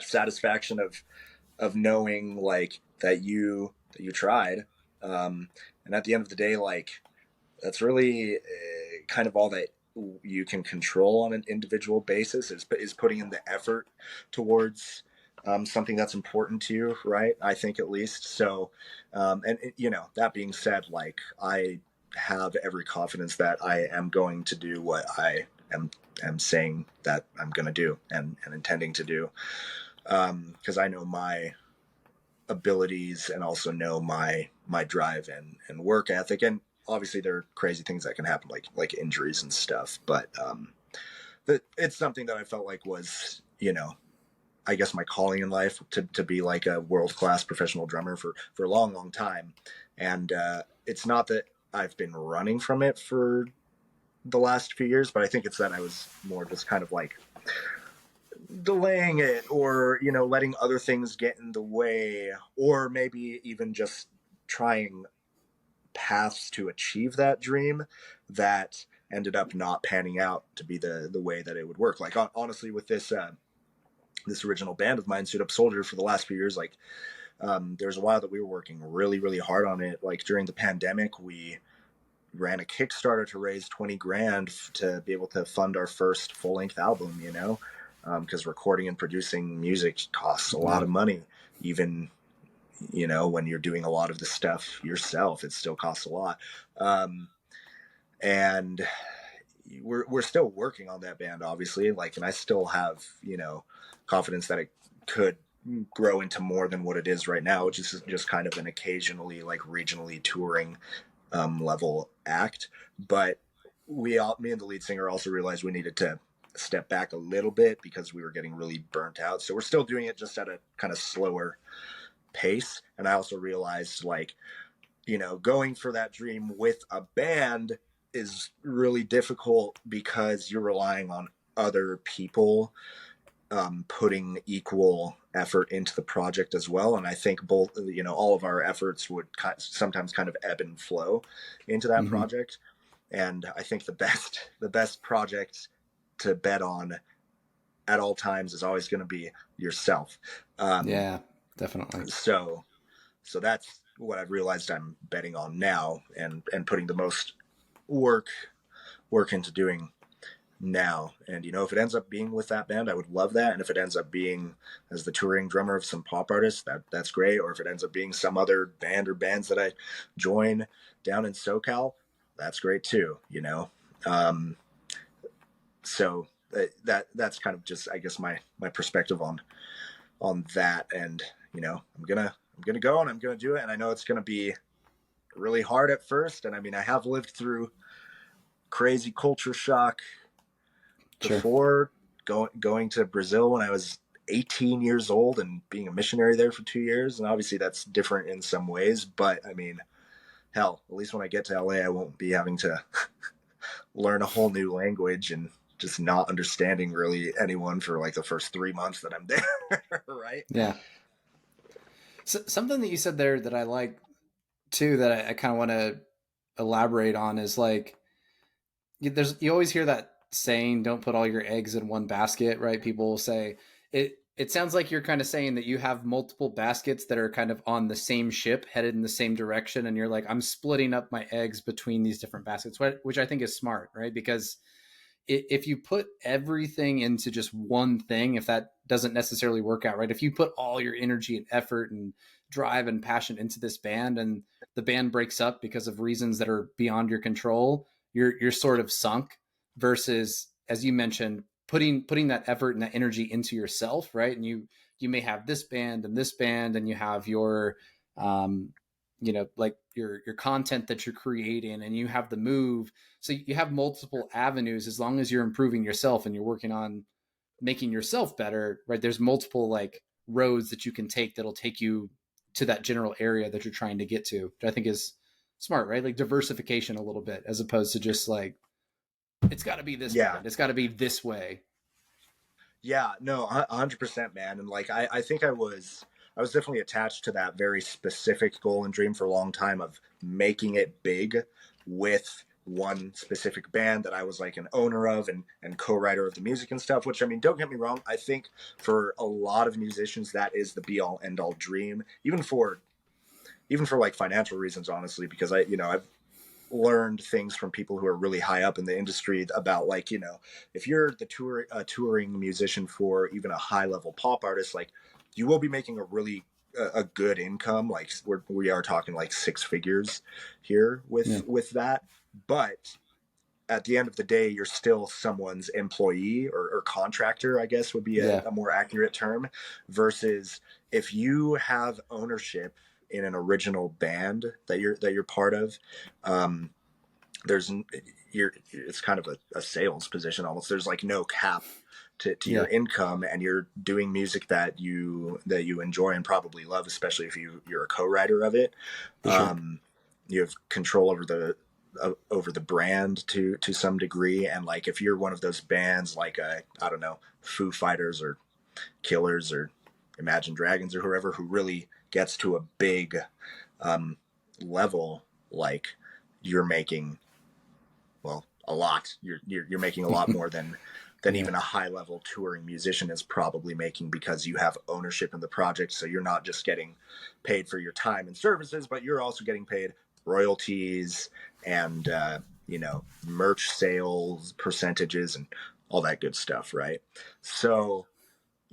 Speaker 2: satisfaction of knowing like that you tried. And at the end of the day, like that's really kind of all that you can control on an individual basis is putting in the effort towards something that's important to you, right? I think, at least. So, and that being said, like I have every confidence that I am going to do what I am saying that I'm going to do and intending to do, because I know my abilities and also know my drive and work ethic. And obviously there are crazy things that can happen, like injuries and stuff, but it's something that I felt like was, I guess my calling in life to be like a world-class professional drummer for a long time. And it's not that I've been running from it for the last few years, but I think it's that I was more just kind of like delaying it, or letting other things get in the way, or maybe even just trying paths to achieve that dream that ended up not panning out to be the way that it would work. Like honestly, with this this original band of mine, Suit Up Soldier, for the last few years, like there was a while that we were working really, really hard on it. Like during the pandemic, we ran a Kickstarter to raise 20 grand to be able to fund our first full length album, you know, because recording and producing music costs a lot of money. Even, you know, when you're doing a lot of the stuff yourself, it still costs a lot. And we're still working on that band, obviously. Like, and I still have, you know, confidence that it could grow into more than what it is right now, which is just kind of an occasionally like regionally touring level act. But me and the lead singer also realized we needed to step back a little bit because we were getting really burnt out. So we're still doing it just at a kind of slower pace. And I also realized, like, you know, going for that dream with a band is really difficult because you're relying on other people putting equal effort into the project as well. And I think both, you know, all of our efforts would sometimes kind of ebb and flow into that project. And I think the best project to bet on at all times is always going to be yourself.
Speaker 1: Yeah, definitely.
Speaker 2: So that's what I've realized I'm betting on now, and putting the most work into doing now. And, you know, if it ends up being with that band, I would love that. And if it ends up being as the touring drummer of some pop artists, that's great. Or if it ends up being some other band or bands that I join down in SoCal, that's great too, you know? So that's kind of just, I guess, my perspective on that. And, you know, I'm gonna go and I'm gonna do it. And I know it's gonna be really hard at first. And I mean, I have lived through crazy culture shock before, going to Brazil when I was 18 years old and being a missionary there for 2 years. And obviously that's different in some ways, but I mean, hell, at least when I get to LA, I won't be having to learn a whole new language and just not understanding really anyone for like the first 3 months that I'm there. Right.
Speaker 1: Yeah. So, something that you said there that I like too, that I kind of want to elaborate on is like, you always hear that saying, don't put all your eggs in one basket, right? People will say it sounds like you're kind of saying that you have multiple baskets that are kind of on the same ship headed in the same direction. And you're like, I'm splitting up my eggs between these different baskets, which I think is smart, right? Because if you put everything into just one thing, if that doesn't necessarily work out, right? If you put all your energy and effort and drive and passion into this band and the band breaks up because of reasons that are beyond your control, you're sort of sunk. Versus, as you mentioned, putting that effort and that energy into yourself, right? And you may have this band and you have your you know, like your content that you're creating, and you have the move. So you have multiple avenues. As long as you're improving yourself and you're working on making yourself better, right? There's multiple like roads that you can take that'll take you to that general area that you're trying to get to, which I think is smart, right? Like diversification a little bit, as opposed to just like, it's got to be this band, it's got to be this way.
Speaker 2: Yeah, no, 100%, man. And like, I think I was definitely attached to that very specific goal and dream for a long time of making it big with one specific band that I was like an owner of and co-writer of the music and stuff, which, I mean, don't get me wrong. I think for a lot of musicians, that is the be all end all dream, even for like financial reasons, honestly, because I've learned things from people who are really high up in the industry about, like, you know, if you're the touring musician for even a high level pop artist, like, you will be making a really a good income. Like, we are talking like six figures here with that. But at the end of the day, you're still someone's employee or contractor, I guess would be a more accurate term, versus if you have ownership in an original band that you're part of. It's kind of a sales position almost. There's like no cap to your income, and you're doing music that you enjoy and probably love, especially if you're a co-writer of it.
Speaker 1: Sure.
Speaker 2: You have control over the brand to some degree. And like, if you're one of those bands like I don't know, Foo Fighters or Killers or Imagine Dragons or whoever, who really gets to a big level, like, you're making, well, a lot. You're making a lot more than even a high level touring musician is probably making, because you have ownership in the project. So you're not just getting paid for your time and services, but you're also getting paid royalties and merch sales percentages and all that good stuff, right? So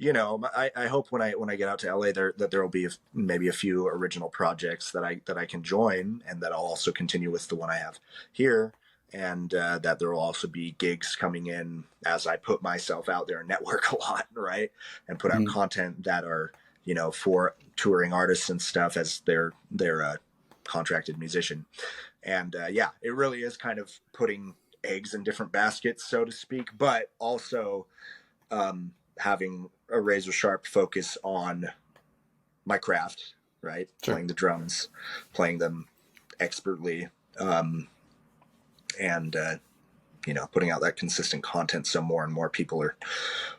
Speaker 2: I hope when I get out to LA that there will be maybe a few original projects that I can join, and that I'll also continue with the one I have here, and that there will also be gigs coming in as I put myself out there and network a lot, right? And put out content that are for touring artists and stuff as their contracted musician. And it really is kind of putting eggs in different baskets, so to speak, but also having a razor sharp focus on my craft, right? Sure. Playing the drums, playing them expertly, and putting out that consistent content, so more and more people are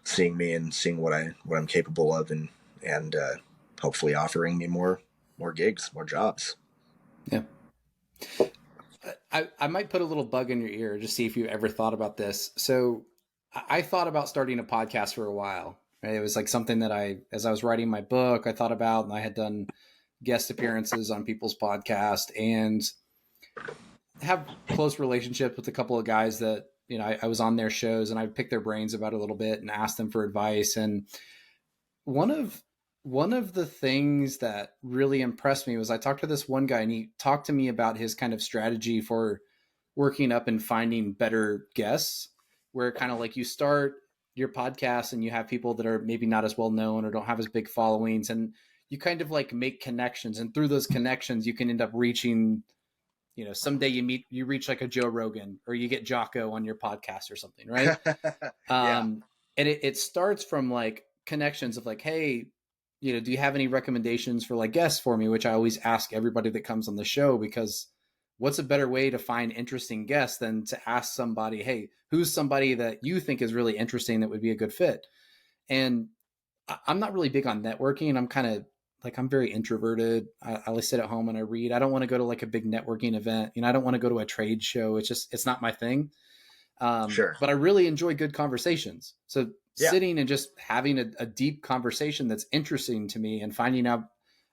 Speaker 2: seeing me and seeing what I'm capable of, and hopefully offering me more gigs, more jobs.
Speaker 1: Yeah. I might put a little bug in your ear, just see if you ever thought about this. So I thought about starting a podcast for a while. Right? It was like something that as I was writing my book, I thought about, and I had done guest appearances on people's podcast and have close relationships with a couple of guys that, I was on their shows, and I picked their brains about a little bit and asked them for advice. And one of the things that really impressed me was I talked to this one guy, and he talked to me about his kind of strategy for working up and finding better guests, where kind of like you start your podcast and you have people that are maybe not as well known or don't have as big followings, and you kind of like make connections, and through those connections you can end up reaching, someday you reach like a Joe Rogan, or you get Jocko on your podcast or something, right? And it starts from like connections of like, hey, do you have any recommendations for like guests for me? Which I always ask everybody that comes on the show, because what's a better way to find interesting guests than to ask somebody, hey, who's somebody that you think is really interesting that would be a good fit? And I'm not really big on networking. I'm kind of like, I'm very introverted. I always sit at home and I read. I don't want to go to like a big networking event. I don't want to go to a trade show. It's not my thing.
Speaker 2: Sure.
Speaker 1: But I really enjoy good conversations. So sitting and just having a deep conversation that's interesting to me, and finding out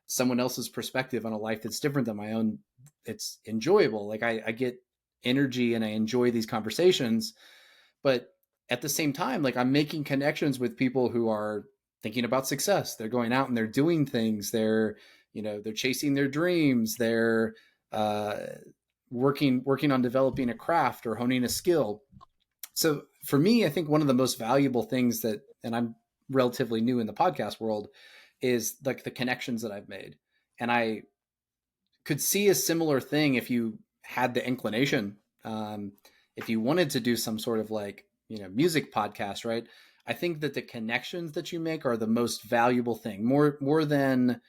Speaker 1: someone else's perspective on a life that's different than my own, it's enjoyable. Like I get energy and I enjoy these conversations, but at the same time, like I'm making connections with people who are thinking about success. They're going out and they're doing things. They're chasing their dreams. They're working on developing a craft or honing a skill. So for me, I think one of the most valuable things and I'm relatively new in the podcast world, is like the connections that I've made. And I could see a similar thing if you had the inclination, if you wanted to do some sort of like, music podcast, right? I think that the connections that you make are the most valuable thing, more than,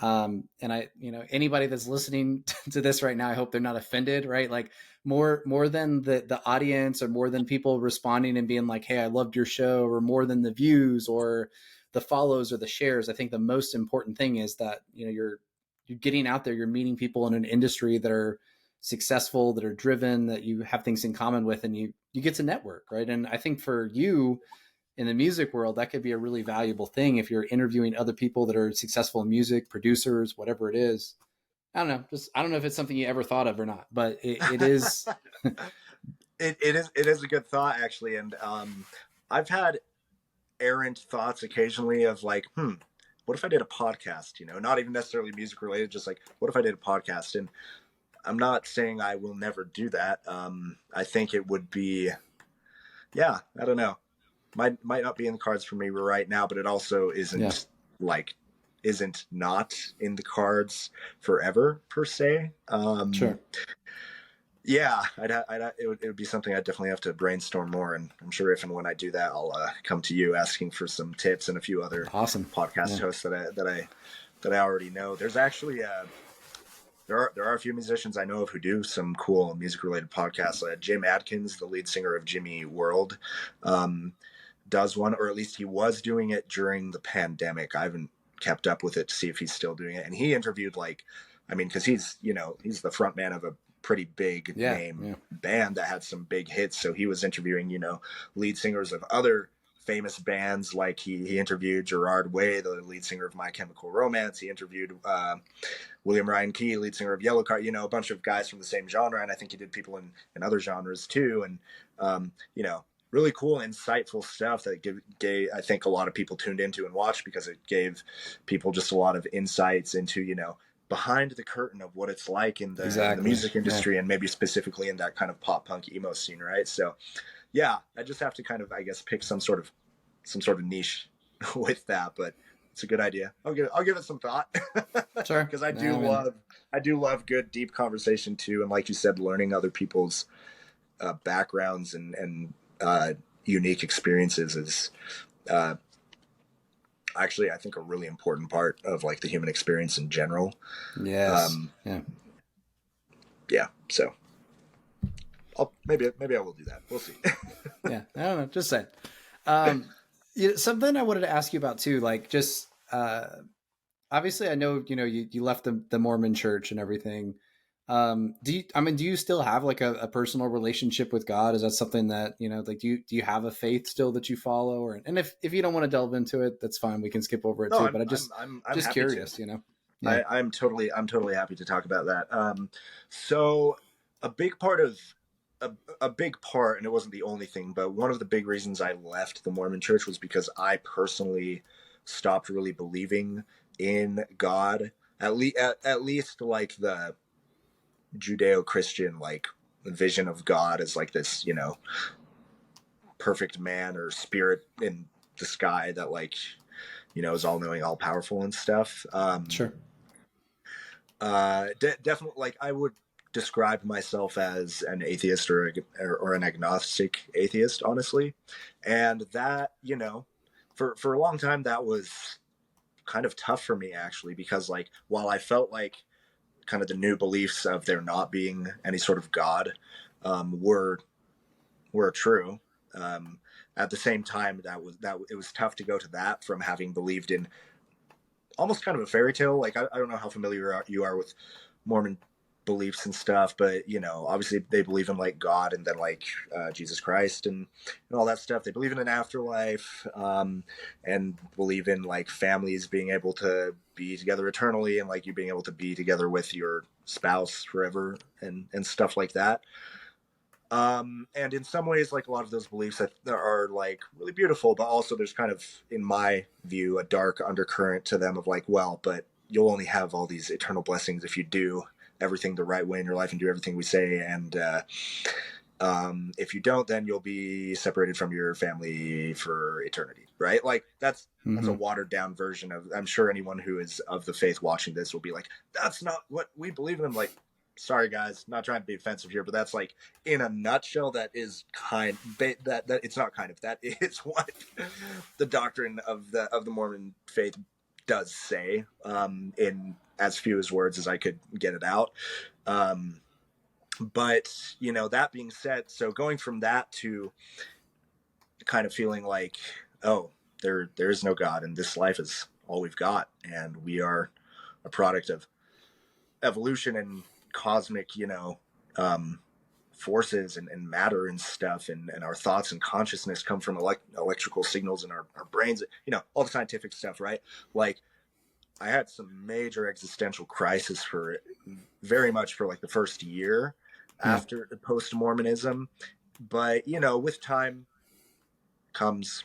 Speaker 1: and I, anybody that's listening to this right now, I hope they're not offended, right? Like more than the audience, or more than people responding and being like, hey, I loved your show, or more than the views or the follows or the shares. I think the most important thing is that, you're getting out there, you're meeting people in an industry that are successful, that are driven, that you have things in common with, and you get to network, right? And I think for you in the music world, that could be a really valuable thing if you're interviewing other people that are successful in music, producers, whatever it is. I don't know. I don't know if it's something you ever thought of or not, but it is.
Speaker 2: It is a good thought, actually. And I've had errant thoughts occasionally of like, what if I did a podcast, not even necessarily music related, just like, what if I did a podcast? And I'm not saying I will never do that. I think it would be, I don't know. Might not be in the cards for me right now, but it also isn't isn't not in the cards forever per se.
Speaker 1: Sure.
Speaker 2: Yeah, it would be something I'd definitely have to brainstorm more, and I'm sure if and when I do that, I'll come to you asking for some tips and a few other
Speaker 1: awesome
Speaker 2: podcast hosts that I already know. There's actually there are a few musicians I know of who do some cool music related podcasts. Jim Adkins, the lead singer of Jimmy World, does one, or at least he was doing it during the pandemic. I haven't kept up with it to see if he's still doing it. And he interviewed because he's the front man of a pretty big name band that had some big hits. So he was interviewing, lead singers of other famous bands. Like he interviewed Gerard Way, the lead singer of My Chemical Romance. He interviewed William Ryan Key, lead singer of Yellowcard, a bunch of guys from the same genre. And I think he did people in other genres too. And, really cool, insightful stuff that gave, I think a lot of people tuned into and watched because it gave people just a lot of insights into, behind the curtain of what it's like in the music industry, and maybe specifically in that kind of pop punk emo scene. Right. So yeah, I just have to kind of, I guess, pick some sort of niche with that, but it's a good idea. I'll give it some thought.
Speaker 1: Sure.
Speaker 2: Because I do love good, deep conversation too. And like you said, learning other people's backgrounds and unique experiences is actually, I think, a really important part of like the human experience in general.
Speaker 1: Yes.
Speaker 2: Yeah. So maybe I will do that. We'll see.
Speaker 1: Yeah. I don't know. Just saying. Something I wanted to ask you about too, like just, obviously I know, you left the Mormon church and everything. Do you still have like a personal relationship with God? Is that something that, like, do you have a faith still that you follow, and if you don't want to delve into it, that's fine. We can skip over it too. But I'm just curious,
Speaker 2: Yeah. I'm totally happy to talk about that. So a big part, and it wasn't the only thing, but one of the big reasons I left the Mormon church was because I personally stopped really believing in God, at least like the Judeo-Christian like vision of God as like this, perfect man or spirit in the sky that like, is all knowing, all powerful and stuff.
Speaker 1: Sure.
Speaker 2: Definitely, like I would describe myself as an atheist or an agnostic atheist, honestly. And that, for a long time, that was kind of tough for me actually, because like, while I felt like kind of the new beliefs of there not being any sort of God were true. At the same time, it was tough to go to that from having believed in almost kind of a fairy tale. Like I don't know how familiar you are with Mormon beliefs and stuff, but obviously they believe in like God and then like Jesus Christ and all that stuff. They believe in an afterlife, and believe in like families being able to be together eternally, and like you being able to be together with your spouse forever and stuff like that. And in some ways, like a lot of those beliefs are like really beautiful, but also there's kind of, in my view, a dark undercurrent to them of like, well, but you'll only have all these eternal blessings if you do everything the right way in your life and do everything we say. And if you don't, then you'll be separated from your family for eternity, right? Like that's a watered down version of, I'm sure anyone who is of the faith watching this will be like, that's not what we believe in. I'm like, sorry guys, not trying to be offensive here, but that's like, in a nutshell, that is that it's not kind of, that is what the doctrine of the Mormon faith does say, in as few as words as I could get it out. But that being said, so going from that to kind of feeling like, oh, there is no God and this life is all we've got, and we are a product of evolution and cosmic, forces and matter and stuff, and our thoughts and consciousness come from electrical signals in our brains, all the scientific stuff, right? Like I had some major existential crisis very much for like the first year after post-Mormonism. But, with time comes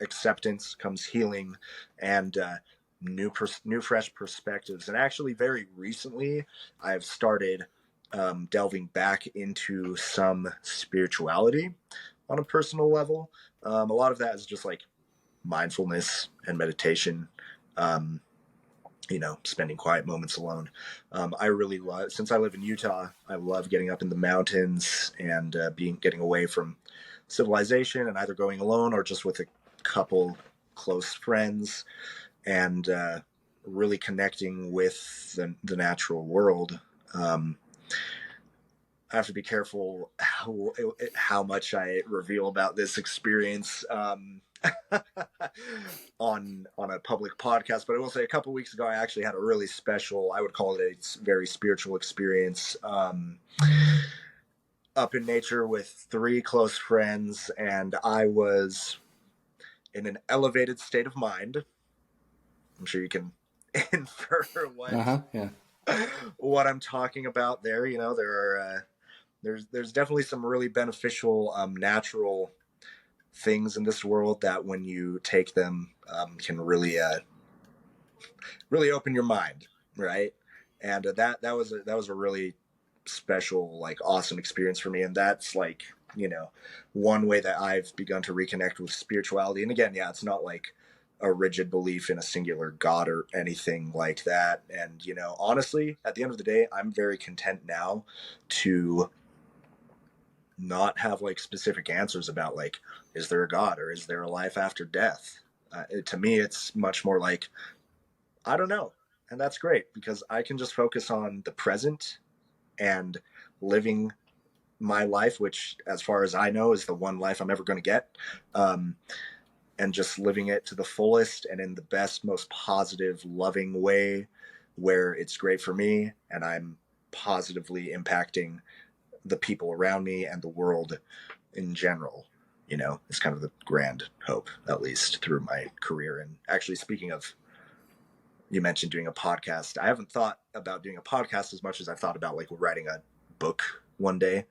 Speaker 2: acceptance, comes healing, and new fresh perspectives. And actually very recently I've started delving back into some spirituality on a personal level. A lot of that is just like mindfulness and meditation, spending quiet moments alone. I really love, since I live in Utah, I love getting up in the mountains and getting away from civilization, and either going alone or just with a couple close friends, and really connecting with the natural world. I have to be careful how much I reveal about this experience on a public podcast. But I will say, a couple of weeks ago, I actually had a really special, I would call it a very spiritual experience, up in nature with 3 close friends, and I was in an elevated state of mind. I'm sure you can infer
Speaker 1: Yeah.
Speaker 2: what I'm talking about there. You know, there's definitely some really beneficial natural things in this world that when you take them can really open your mind, right? And that was a really special, like, awesome experience for me. And that's, like, you know, one way that I've begun to reconnect with spirituality. And again, yeah, it's not like a rigid belief in a singular God or anything like that. And, you know, honestly, at the end of the day, I'm very content now to not have like specific answers about, like, is there a God or is there a life after death? To me, it's much more like, I don't know. And that's great, because I can just focus on the present and living my life, which, as far as I know, is the one life I'm ever going to get. And just living it to the fullest and in the best, most positive, loving way, where it's great for me and I'm positively impacting the people around me and the world in general. You know, it's kind of the grand hope, at least through my career. And actually, speaking of, you mentioned doing a podcast. I haven't thought about doing a podcast as much as I've thought about, like, writing a book one day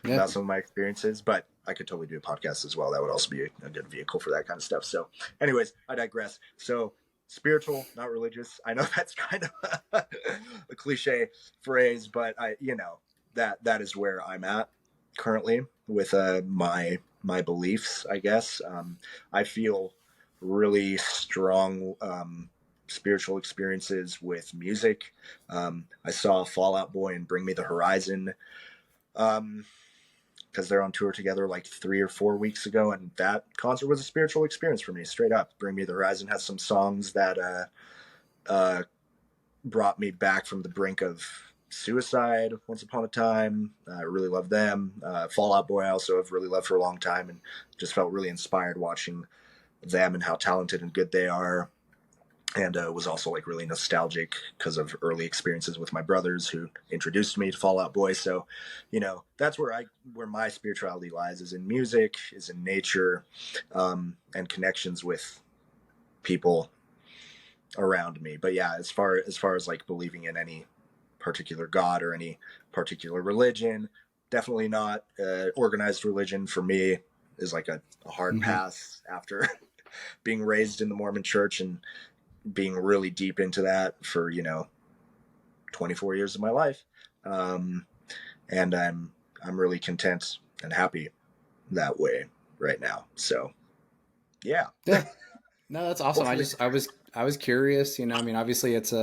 Speaker 2: about some of my experiences, but I could totally do a podcast as well. That would also be a good vehicle for that kind of stuff. So anyways, I digress. So spiritual, not religious. I know that's kind of a cliche phrase, but that is where I'm at currently with my beliefs, I guess. I feel really strong spiritual experiences with music. I saw Fall Out Boy and Bring Me the Horizon because they're on tour together like 3 or 4 weeks ago, and that concert was a spiritual experience for me, straight up. Bring Me the Horizon has some songs that brought me back from the brink of suicide once upon a time. I really love them. Fall Out Boy I also have really loved for a long time, and just felt really inspired watching them and how talented and good they are. And was also like really nostalgic because of early experiences with my brothers who introduced me to Fall Out Boy. So, you know, that's where my spirituality lies, is in music, is in nature, and connections with people around me. But yeah, as far as like believing in any particular God or any particular religion, definitely not. Organized religion for me is like a hard pass after being raised in the Mormon church and being really deep into that for 24 years of my life, and I'm really content and happy that way right now. So yeah.
Speaker 1: No, that's awesome. I was curious. I mean, obviously it's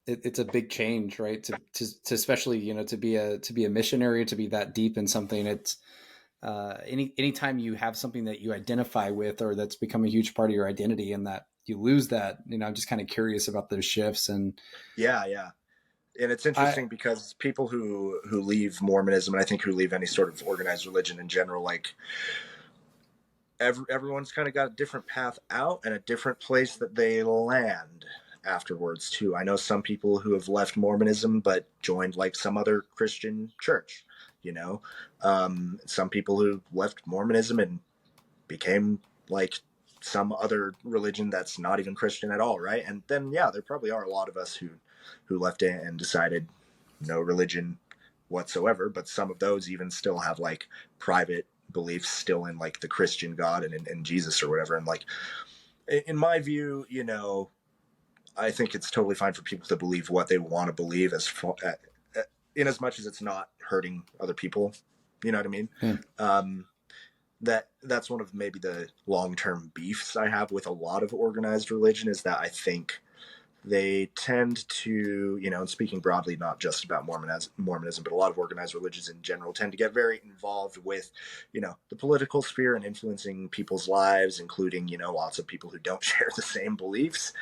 Speaker 1: it's a big change, right? To especially to be a missionary, to be that deep in something. It's anytime you have something that you identify with or that's become a huge part of your identity, and that you lose that, I'm just kind of curious about those shifts. And
Speaker 2: yeah, and it's interesting because people who leave Mormonism, and I think who leave any sort of organized religion in general, like everyone's kind of got a different path out and a different place that they land afterwards too. I know some people who have left Mormonism but joined like some other Christian church. Some people who left Mormonism and became like some other religion that's not even Christian at all, right? And then there probably are a lot of us who left it and decided no religion whatsoever, but some of those even still have like private beliefs still in like the Christian God and in Jesus or whatever. And like, in my view, I think it's totally fine for people to believe what they want to believe, in as much as it's not hurting other people. You know what I mean? That's one of maybe the long-term beefs I have with a lot of organized religion, is that I think they tend to, and speaking broadly, not just about Mormonism, but a lot of organized religions in general tend to get very involved with, the political sphere and influencing people's lives, including, lots of people who don't share the same beliefs.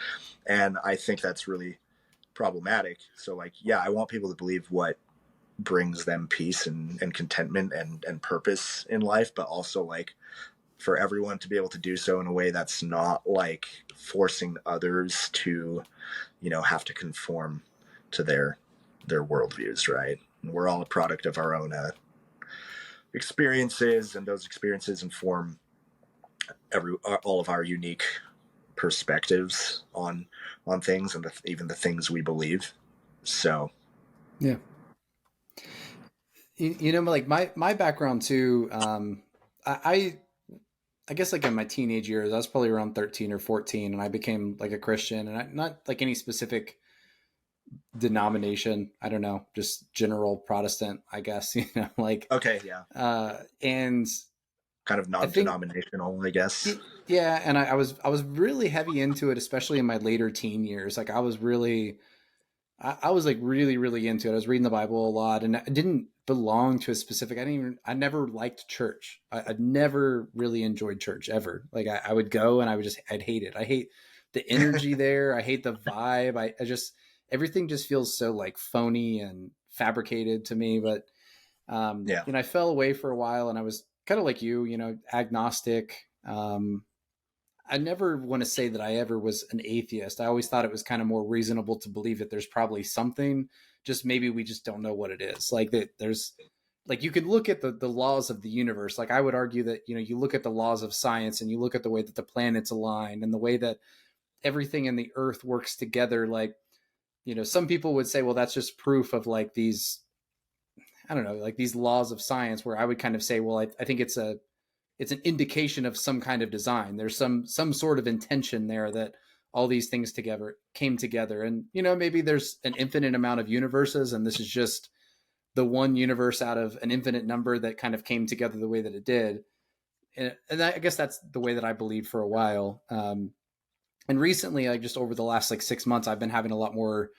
Speaker 2: And I think that's really problematic. So like, I want people to believe what brings them peace and contentment and purpose in life, but also like for everyone to be able to do so in a way that's not like forcing others to, have to conform to their worldviews, right? And we're all a product of our own experiences, and those experiences inform all of our unique perspectives on things, and even the things we believe. So
Speaker 1: Yeah. Like my background too, I I guess like in my teenage years, I was probably around 13 or 14, and I became like a Christian, and not like any specific denomination. I don't know, just general Protestant, I guess, like,
Speaker 2: okay, yeah,
Speaker 1: and
Speaker 2: kind of
Speaker 1: I think,
Speaker 2: non-denominational, I guess.
Speaker 1: yeah. And I was really heavy into it, especially in my later teen years. Like I was like really, really into it. I was reading the Bible a lot, and I didn't belong to a specific. I never liked church. I never really enjoyed church ever. Like I would go and I'd hate it. I hate the energy there. I hate the vibe. I just, everything just feels so like phony and fabricated to me. But,
Speaker 2: Yeah.
Speaker 1: I fell away for a while, and I was kind of like agnostic. I never want to say that I ever was an atheist. I always thought it was kind of more reasonable to believe that there's probably something, just maybe we just don't know what it is. Like that there's, like, you can look at the laws of the universe. Like I would argue that, you look at the laws of science, and you look at the way that the planets align and the way that everything in the earth works together. Like, some people would say, well, that's just proof of like these, I don't know, like these laws of science, where I would kind of say, well, I think it's an indication of some kind of design. There's some sort of intention there that all these things together came together. And maybe there's an infinite amount of universes, and this is just the one universe out of an infinite number that kind of came together the way that it did. And I guess that's the way that I believed for a while. And recently, like just over the last like 6 months, I've been having a lot more,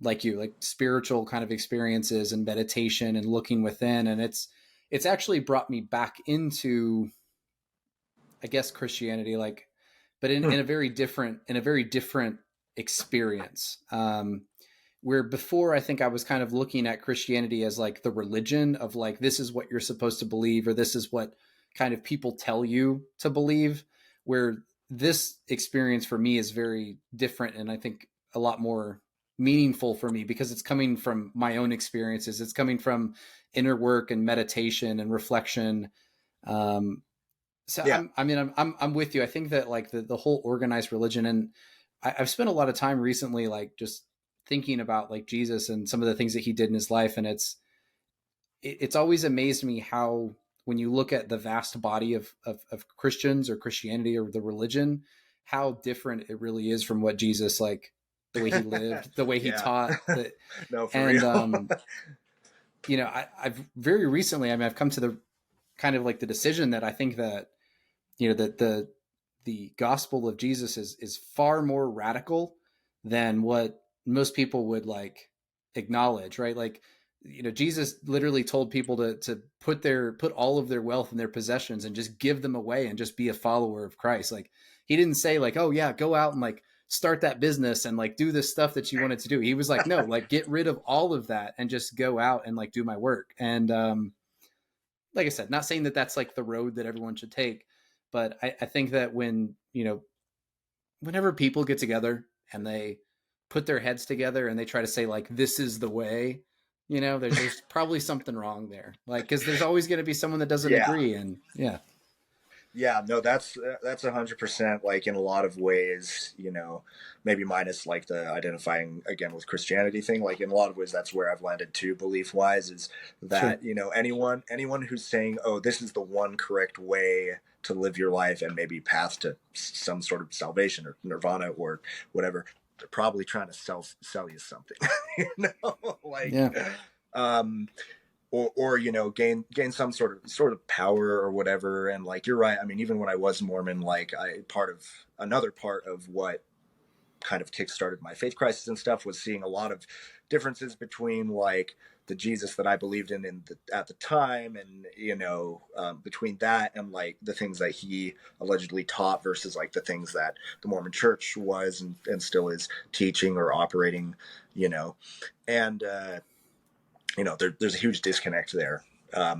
Speaker 1: like spiritual kind of experiences and meditation and looking within. And it's actually brought me back into, I guess, Christianity, like, but in a very different, experience. Where before, I think I was kind of looking at Christianity as like the religion of like, this is what you're supposed to believe, or this is what kind of people tell you to believe. Where this experience for me is very different, and I think a lot more meaningful for me, because it's coming from my own experiences. It's coming from inner work and meditation and reflection. So
Speaker 2: Yeah.
Speaker 1: I'm with you. I think that like the whole organized religion, and I've spent a lot of time recently, like just thinking about like Jesus and some of the things that he did in his life. And it's always amazed me how, when you look at the vast body of Christians or Christianity or the religion, how different it really is from what Jesus, like the way he lived, the way he
Speaker 2: Yeah.
Speaker 1: taught.
Speaker 2: No, for
Speaker 1: And,
Speaker 2: real.
Speaker 1: I've very recently, I've come to the kind of like the decision that I think that, that the gospel of Jesus is far more radical than what most people would like acknowledge, right? Like, Jesus literally told people to put all of their wealth and their possessions and just give them away and just be a follower of Christ. Like, he didn't say like, oh yeah, go out and like start that business and like do this stuff that you wanted to do. He was like, no, like get rid of all of that and just go out and like do my work. And like I said, not saying that that's like the road that everyone should take, but I think that when, whenever people get together and they put their heads together and they try to say like, this is the way, there's probably something wrong there. Like, cause there's always going to be someone that doesn't
Speaker 2: Yeah.
Speaker 1: agree. And yeah.
Speaker 2: Yeah, no, that's 100% like in a lot of ways, maybe minus like the identifying again with Christianity thing. Like in a lot of ways, that's where I've landed to belief wise, is
Speaker 1: Sure.
Speaker 2: that, anyone who's saying, oh, this is the one correct way to live your life and maybe path to some sort of salvation or nirvana or whatever, they're probably trying to sell you something, like,
Speaker 1: Yeah.
Speaker 2: um, or gain some sort of power or whatever. And like you're right, I mean, even when I was Mormon, like another part of what kind of kickstarted my faith crisis and stuff was seeing a lot of differences between like the Jesus that I believed in at the time, and between that and like the things that he allegedly taught versus like the things that the Mormon Church was and still is teaching or operating, and there's a huge disconnect there.
Speaker 1: Yeah.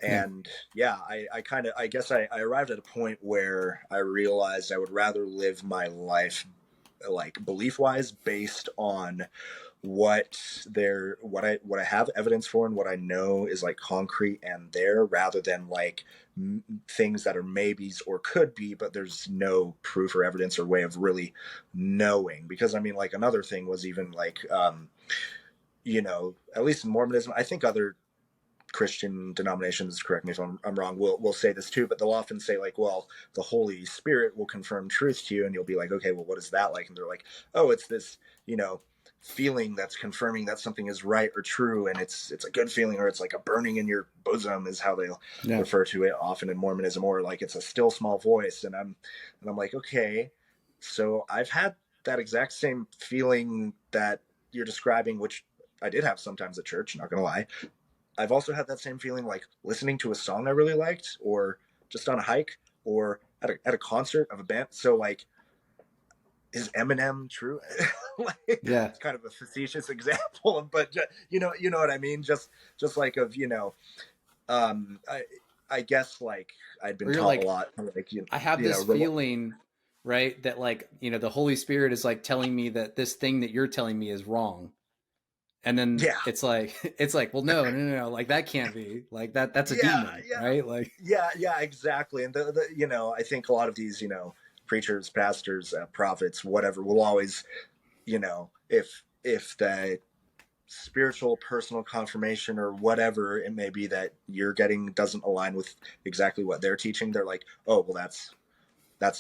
Speaker 2: And yeah, I guess I arrived at a point where I realized I would rather live my life like belief wise based on what I have evidence for and what I know is like concrete and there, rather than like things that are maybes or could be, but there's no proof or evidence or way of really knowing. Because I mean, like another thing was even like at least in Mormonism, I think other Christian denominations, correct me if I'm wrong, will say this too, but they'll often say like, well, the Holy Spirit will confirm truth to you, and you'll be like, okay, well, what is that like? And they're like, oh, it's this, feeling that's confirming that something is right or true, and it's a good feeling, or it's like a burning in your bosom is how they'll refer to it often in Mormonism, or like it's a still small voice, and I'm like, okay, so I've had that exact same feeling that you're describing, which I did have sometimes at church, not gonna lie. I've also had that same feeling like listening to a song I really liked, or just on a hike, or at a concert of a band. So like, is Eminem true? Like,
Speaker 1: Yeah.
Speaker 2: it's kind of a facetious example, but you know what I mean. Just like of I guess like I'd been taught
Speaker 1: like,
Speaker 2: a lot. Like
Speaker 1: I have this feeling, right, that like the Holy Spirit is like telling me that this thing that you're telling me is wrong. And then
Speaker 2: yeah,
Speaker 1: it's like well, no, like that can't be like that. That's a demon, right? Like,
Speaker 2: yeah, exactly. And I think a lot of these preachers, pastors, prophets, whatever, will always if the spiritual personal confirmation or whatever it may be that you're getting doesn't align with exactly what they're teaching, they're like, oh well, that's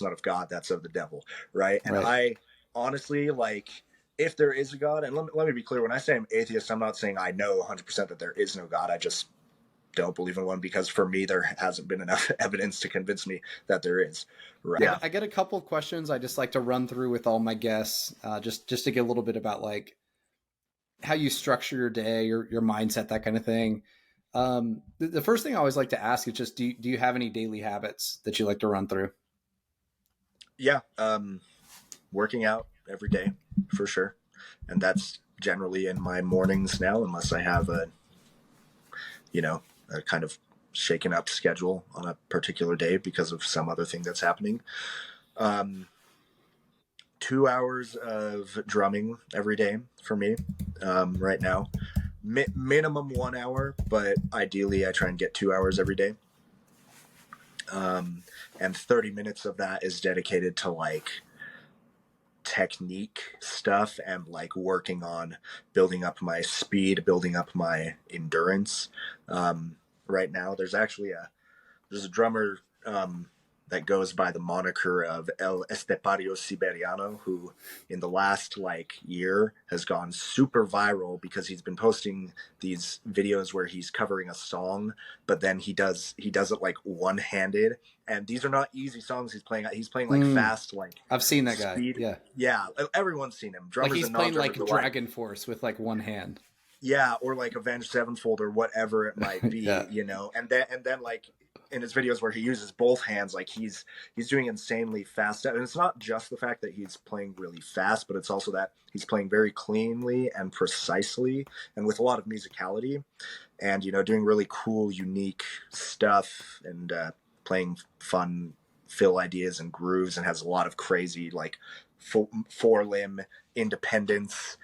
Speaker 2: not of God, that's of the devil, right? And I honestly, like, if there is a God, and let me be clear, when I say I'm atheist, I'm not saying I know 100% that there is no God. I just don't believe in one, because for me there hasn't been enough evidence to convince me that there is, right?
Speaker 1: Yeah, I get a couple of questions I just like to run through with all my guests, just to get a little bit about like how you structure your day, your mindset, that kind of thing. The first thing I always like to ask is just, do you have any daily habits that you like to run through?
Speaker 2: Yeah, working out every day for sure, and that's generally in my mornings now, unless I have a kind of shaken up schedule on a particular day because of some other thing that's happening. 2 hours of drumming every day for me right now. Minimum 1 hour, but ideally I try and get 2 hours every day. And 30 minutes of that is dedicated to like technique stuff and like working on building up my speed, building up my endurance. Right now there's a drummer that goes by the moniker of El Estepario Siberiano, who in the last like year has gone super viral because he's been posting these videos where he's covering a song, but then he does it like one-handed, and these are not easy songs he's playing like fast, like
Speaker 1: I've seen that
Speaker 2: speed.
Speaker 1: guy.
Speaker 2: Yeah, everyone's seen him, drummers
Speaker 1: like he's
Speaker 2: and
Speaker 1: playing
Speaker 2: non-drummers
Speaker 1: like Dragon Force with like one hand.
Speaker 2: Yeah, or like Avenged Sevenfold or whatever it might be,
Speaker 1: Yeah.
Speaker 2: and then like in his videos where he uses both hands, like he's doing insanely fast. And it's not just the fact that he's playing really fast, but it's also that he's playing very cleanly and precisely and with a lot of musicality, and doing really cool, unique stuff, and playing fun fill ideas and grooves, and has a lot of crazy like four limb independence,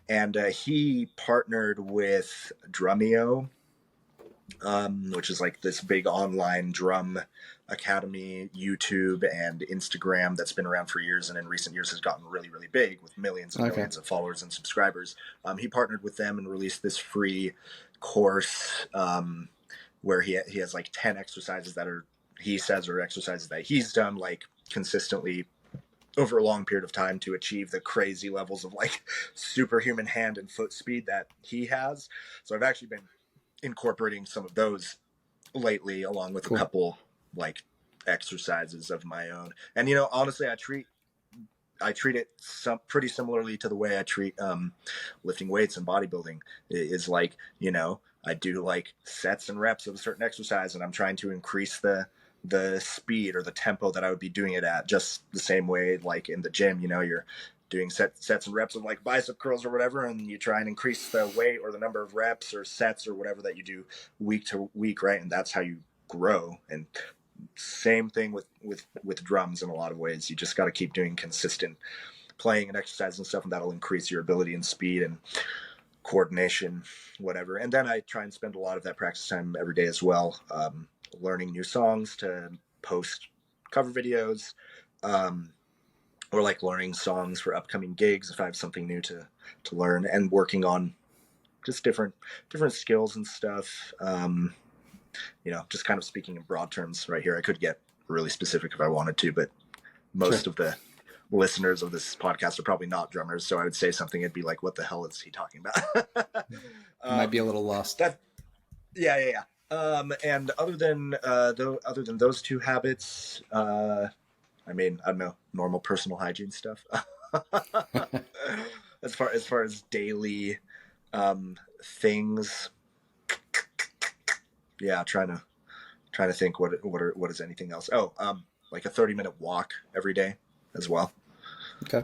Speaker 2: and he partnered with Drumeo, which is like this big online drum academy, YouTube and Instagram, that's been around for years, and in recent years has gotten really, really big with millions and millions of followers and subscribers. He partnered with them and released this free course where he has like 10 exercises that are exercises that he's done like consistently over a long period of time to achieve the crazy levels of like superhuman hand and foot speed that he has. So I've actually been incorporating some of those lately, along with a couple like exercises of my own. And honestly, I treat it pretty similarly to the way I treat lifting weights and bodybuilding. Is like I do like sets and reps of a certain exercise, and I'm trying to increase the speed or the tempo that I would be doing it at, just the same way like in the gym. You're doing sets and reps of like bicep curls or whatever, and you try and increase the weight or the number of reps or sets or whatever that you do week to week, right? And that's how you grow. And same thing with drums in a lot of ways. You just got to keep doing consistent playing and exercise and stuff, and that'll increase your ability and speed and coordination, whatever. And then I try and spend a lot of that practice time every day as well, learning new songs to post cover videos, or like learning songs for upcoming gigs if I have something new to learn, and working on just different skills and stuff. Just kind of speaking in broad terms right here. I could get really specific if I wanted to, but most of the listeners of this podcast are probably not drummers, so I would say something, it'd be like, what the hell is he talking about?
Speaker 1: Might be a little lost.
Speaker 2: Yeah. And other than those two habits, I don't know, normal personal hygiene stuff. as far as daily things, yeah, trying to think what is anything else. Like a 30-minute walk every day as well.
Speaker 1: Okay.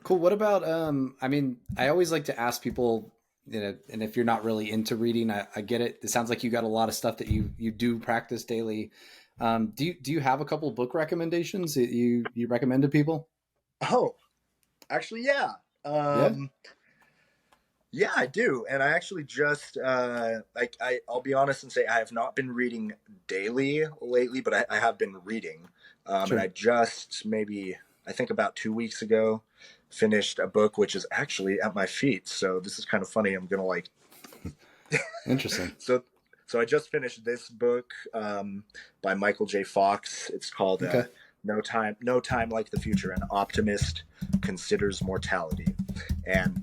Speaker 1: Cool. What about, I always like to ask people, and if you're not really into reading, I get it. It sounds like you got a lot of stuff that you do practice daily. Do you have a couple book recommendations that you recommend to people?
Speaker 2: Oh, actually, yeah. Yeah, I do. And I actually just, I'll be honest and say I have not been reading daily lately, but I have been reading.
Speaker 1: Sure.
Speaker 2: And I just I think about 2 weeks ago, finished a book which is actually at my feet. So this is kind of funny. I'm going to
Speaker 1: Interesting.
Speaker 2: So I just finished this book by Michael J. Fox. It's called No Time Like the Future, An Optimist Considers Mortality. And,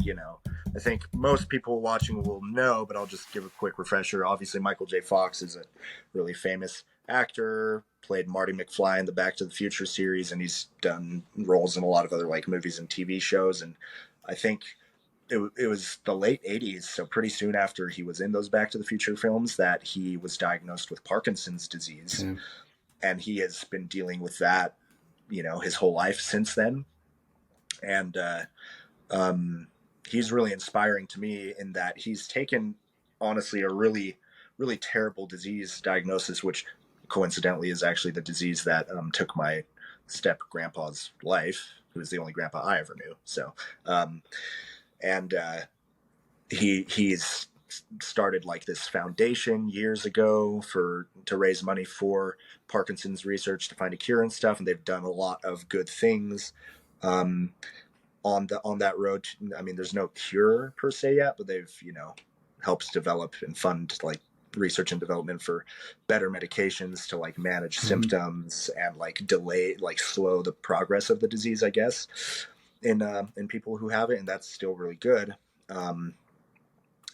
Speaker 2: I think most people watching will know, but I'll just give a quick refresher. Obviously, Michael J. Fox is a really famous actor, played Marty McFly in the Back to the Future series, and he's done roles in a lot of other like movies and TV shows. And I think it was the late 80s, so pretty soon after he was in those Back to the Future films, that he was diagnosed with Parkinson's disease. Yeah. And he has been dealing with that, his whole life since then. And he's really inspiring to me in that he's taken, honestly, a really, really terrible disease diagnosis, which coincidentally is actually the disease that took my step grandpa's life, who was the only grandpa I ever knew. So, he's started like this foundation years ago to raise money for Parkinson's research to find a cure and stuff. And they've done a lot of good things on that road. There's no cure per se yet, but they've, helped develop and fund like research and development for better medications to like manage symptoms and like slow the progress of the disease, I guess, in people who have it. And that's still really good.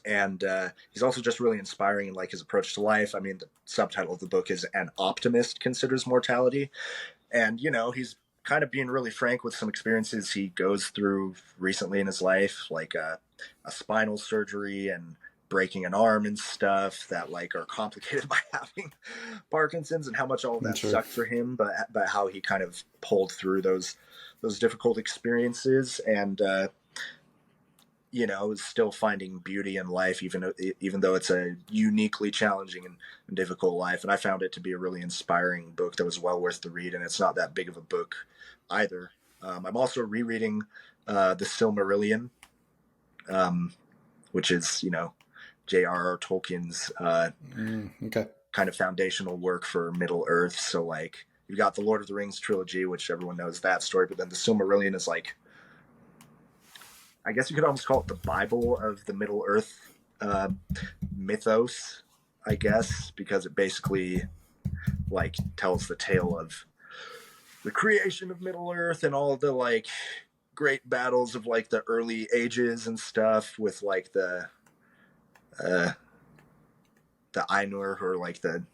Speaker 2: And he's also just really inspiring in like his approach to life. The subtitle of the book is An Optimist Considers Mortality. And, he's kind of being really frank with some experiences he goes through recently in his life, like a spinal surgery and breaking an arm and stuff that like are complicated by having Parkinson's, and how much all of that sucked for him, but how he kind of pulled through those difficult experiences, and is still finding beauty in life, even though it's a uniquely challenging and difficult life. And I found it to be a really inspiring book that was well worth the read, and it's not that big of a book either. I'm also rereading The Silmarillion, which is, J.R.R. Tolkien's kind of foundational work for Middle Earth. So like you've got the Lord of the Rings trilogy, which everyone knows that story, but then the Silmarillion is like, I guess you could almost call it the Bible of the Middle Earth mythos, I guess, because it basically like tells the tale of the creation of Middle Earth and all of the like great battles of like the early ages and stuff, with like the Ainur, or like the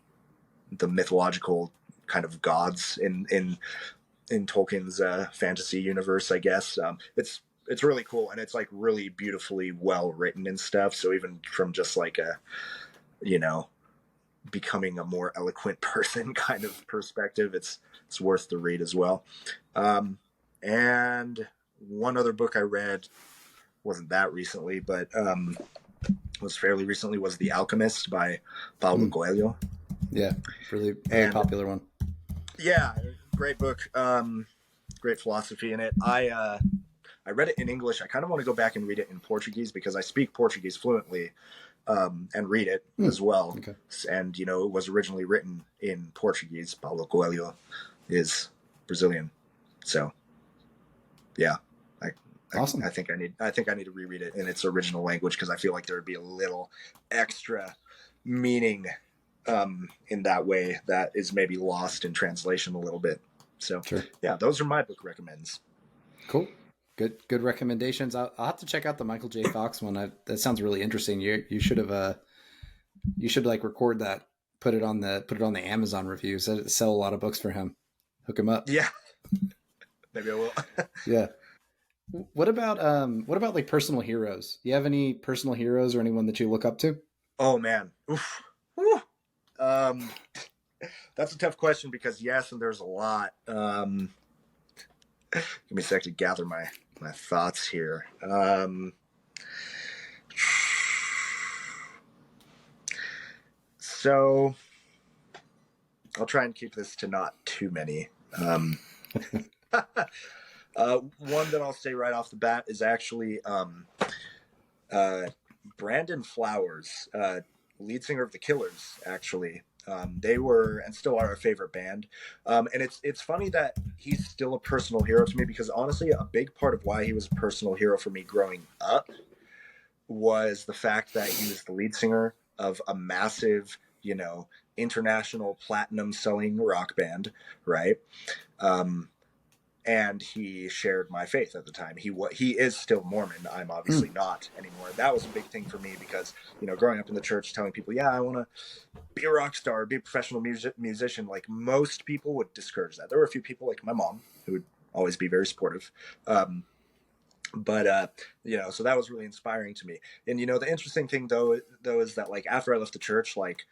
Speaker 2: mythological kind of gods in Tolkien's fantasy universe, I guess. It's really cool, and it's like really beautifully well written and stuff. So even from just like a, becoming a more eloquent person kind of perspective. It's worth the read as well. And one other book I read, wasn't that recently, but was fairly recently, was The Alchemist by Paulo Coelho.
Speaker 1: Yeah, really popular one.
Speaker 2: Yeah, great book. Great philosophy in it. I read it in English. I kind of want to go back and read it in Portuguese because I speak Portuguese fluently, and read it as well.
Speaker 1: Okay.
Speaker 2: And, you know, it was originally written in Portuguese. Paulo Coelho is Brazilian. So, yeah.
Speaker 1: Awesome.
Speaker 2: I think I need to reread it in its original language because I feel like there would be a little extra meaning in that way that is maybe lost in translation a little bit. So, sure. Yeah, those are my book recommends.
Speaker 1: Cool. Good recommendations. I'll have to check out the Michael J. Fox one. That sounds really interesting. You should have you should like record that, put it on the Amazon reviews. Sell a lot of books for him. Hook him up.
Speaker 2: Yeah. Maybe I will.
Speaker 1: Yeah. What about like personal heroes? Do you have any personal heroes or anyone that you look up to?
Speaker 2: Oh man. Oof. That's a tough question because yes, and there's a lot. Give me a sec to gather my thoughts here. So I'll try and keep this to not too many. One that I'll say right off the bat is actually Brandon Flowers, lead singer of The Killers, actually. They were and still are our favorite band. And it's funny that he's still a personal hero to me because honestly, a big part of why he was a personal hero for me growing up was the fact that he was the lead singer of a massive, you know, international platinum selling rock band, right? And he shared my faith at the time. He is still Mormon. I'm obviously not anymore. That was a big thing for me because, you know, growing up in the church, telling people, yeah, I want to be a rock star, be a professional musician. Like most people would discourage that. There were a few people like my mom who would always be very supportive. But you know, so that was really inspiring to me. And, you know, the interesting thing though is that like after I left the church, like,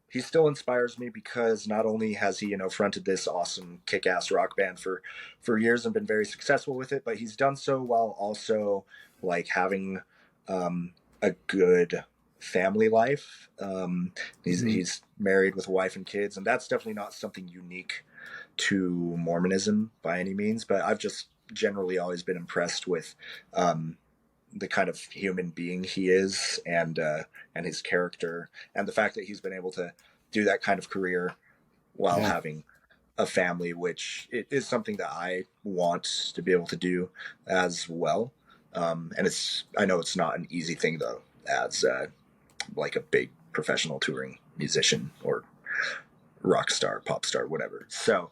Speaker 2: he still inspires me because not only has he, you know, fronted this awesome kick-ass rock band for years and been very successful with it, but he's done so while also like having a good family life. He's married with a wife and kids, and that's definitely not something unique to Mormonism by any means, but I've just generally always been impressed with the kind of human being he is and his character and the fact that he's been able to do that kind of career while having a family, which it is something that I want to be able to do as well. And I know it's not an easy thing though, as like a big professional touring musician or rock star, pop star, whatever. So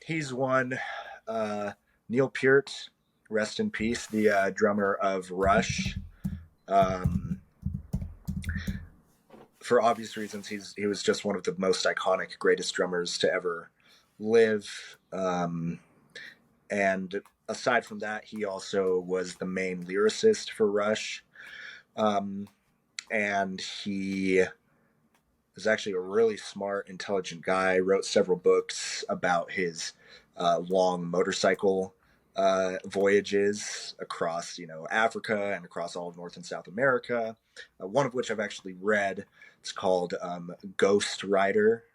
Speaker 2: he's one. Neil Peart, rest in peace, the drummer of Rush. For obvious reasons, he was just one of the most iconic, greatest drummers to ever live. And aside from that, he also was the main lyricist for Rush. And he was actually a really smart, intelligent guy, wrote several books about his long motorcycle voyages across, you know, Africa and across all of North and South America. One of which I've actually read. It's called Ghost Rider,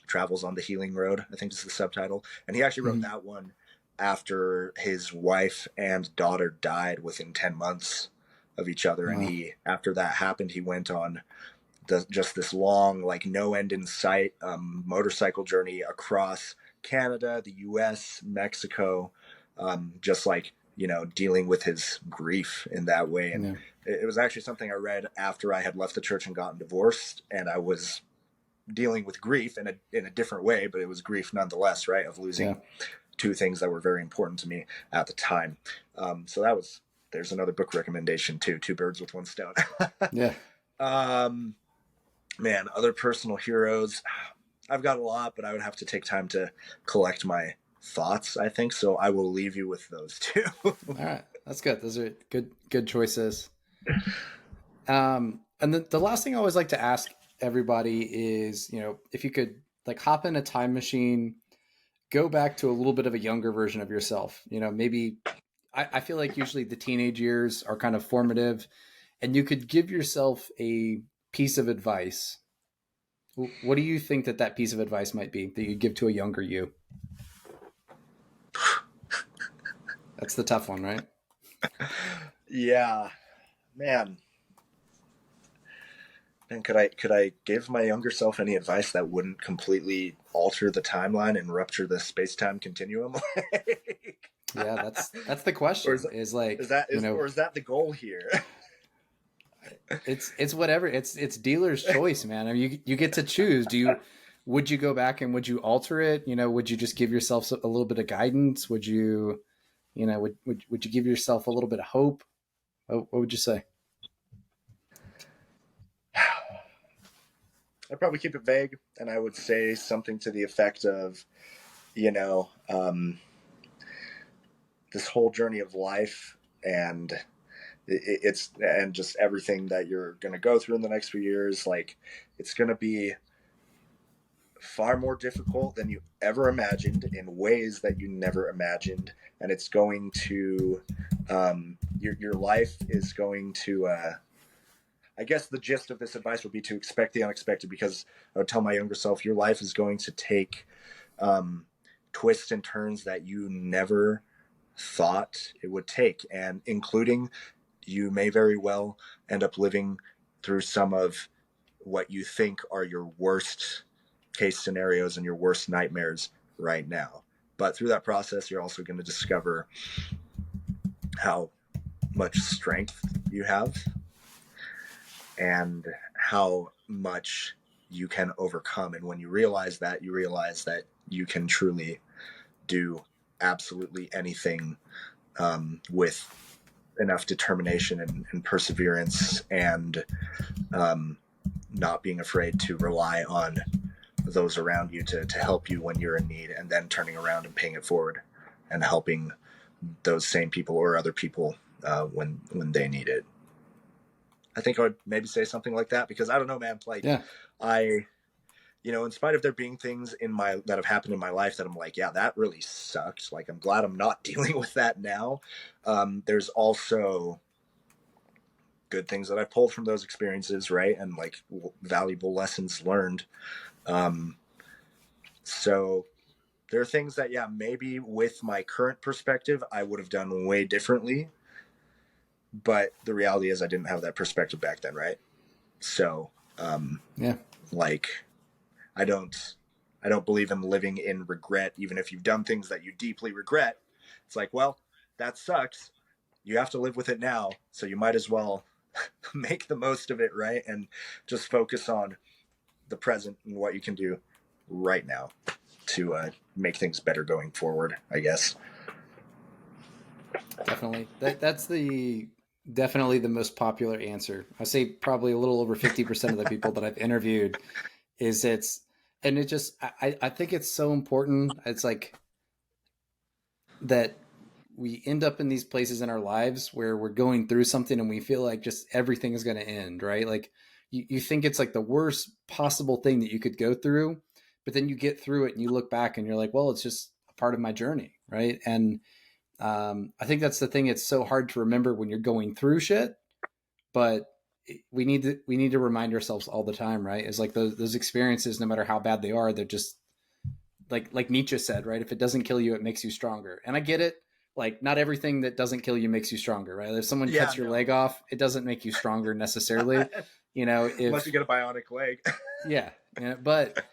Speaker 2: Travels on the Healing Road, I think is the subtitle. And he actually wrote that one after his wife and daughter died within 10 months of each other. Wow. And after that happened, he went on just this long, like no end in sight motorcycle journey across Canada, the US, Mexico, just like, you know, dealing with his grief in that way. And it was actually something I read after I had left the church and gotten divorced, and I was dealing with grief in a different way, but it was grief nonetheless, right? Of losing two things that were very important to me at the time. So there's another book recommendation too, Two Birds with One Stone. Man, other personal heroes. I've got a lot, but I would have to take time to collect my thoughts, I think. So I will leave you with those two.
Speaker 1: All right. That's good. Those are good choices. And the last thing I always like to ask everybody is, if you could like hop in a time machine, go back to a little bit of a younger version of yourself, maybe I feel like usually the teenage years are kind of formative, and you could give yourself a piece of advice. What do you think that piece of advice might be that you'd give to a younger you? That's the tough one, right?
Speaker 2: Yeah, man. And could I give my younger self any advice that wouldn't completely alter the timeline and rupture the space time continuum?
Speaker 1: Yeah, that's the
Speaker 2: or
Speaker 1: question. Is like,
Speaker 2: is that the goal here?
Speaker 1: it's whatever. It's dealer's choice, man. I mean, you get to choose. Would you go back and would you alter it? Would you just give yourself a little bit of guidance? Would you, would you give yourself a little bit of hope? What would you say?
Speaker 2: I'd probably keep it vague, and I would say something to the effect of, you know, this whole journey of life and it's and just everything that you're going to go through in the next few years, like it's going to be far more difficult than you ever imagined in ways that you never imagined, and it's going to your life is going to I guess the gist of this advice would be to expect the unexpected, because I would tell my younger self your life is going to take twists and turns that you never thought it would take, and including you may very well end up living through some of what you think are your worst case scenarios and your worst nightmares right now. But through that process, you're also going to discover how much strength you have and how much you can overcome. And when you realize that you can truly do absolutely anything with enough determination and perseverance, and not being afraid to rely on those around you to help you when you're in need, and then turning around and paying it forward and helping those same people or other people when they need it. I think I would maybe say something like that, because I don't know, man, like
Speaker 1: Yeah.
Speaker 2: in spite of there being things that have happened in my life that I'm like, yeah, that really sucks. Like, I'm glad I'm not dealing with that now. There's also good things that I pulled from those experiences, right? And like valuable lessons learned. So there are things that, yeah, maybe with my current perspective, I would have done way differently. But the reality is I didn't have that perspective back then, right? So,
Speaker 1: Yeah.
Speaker 2: like, I don't believe in living in regret, even if you've done things that you deeply regret. It's like, well, that sucks. You have to live with it now, so you might as well make the most of it, right? And just focus on the present and what you can do right now to make things better going forward, I guess.
Speaker 1: Definitely. That's definitely the most popular answer. I say probably a little over 50% of the people that I've interviewed and it just, I think it's so important. It's like that we end up in these places in our lives where we're going through something and we feel like just everything is going to end, right? Like you think it's like the worst possible thing that you could go through, but then you get through it and you look back and you're like, well, it's just a part of my journey, right? And I think that's the thing. It's so hard to remember when you're going through shit, but we need to remind ourselves all the time, right? It's like those experiences, no matter how bad they are, they're just like Nietzsche said, right? If it doesn't kill you, it makes you stronger. And I get it. Like, not everything that doesn't kill you makes you stronger, right? If someone cuts your leg off, it doesn't make you stronger necessarily.
Speaker 2: Unless you get a bionic leg.
Speaker 1: Yeah, but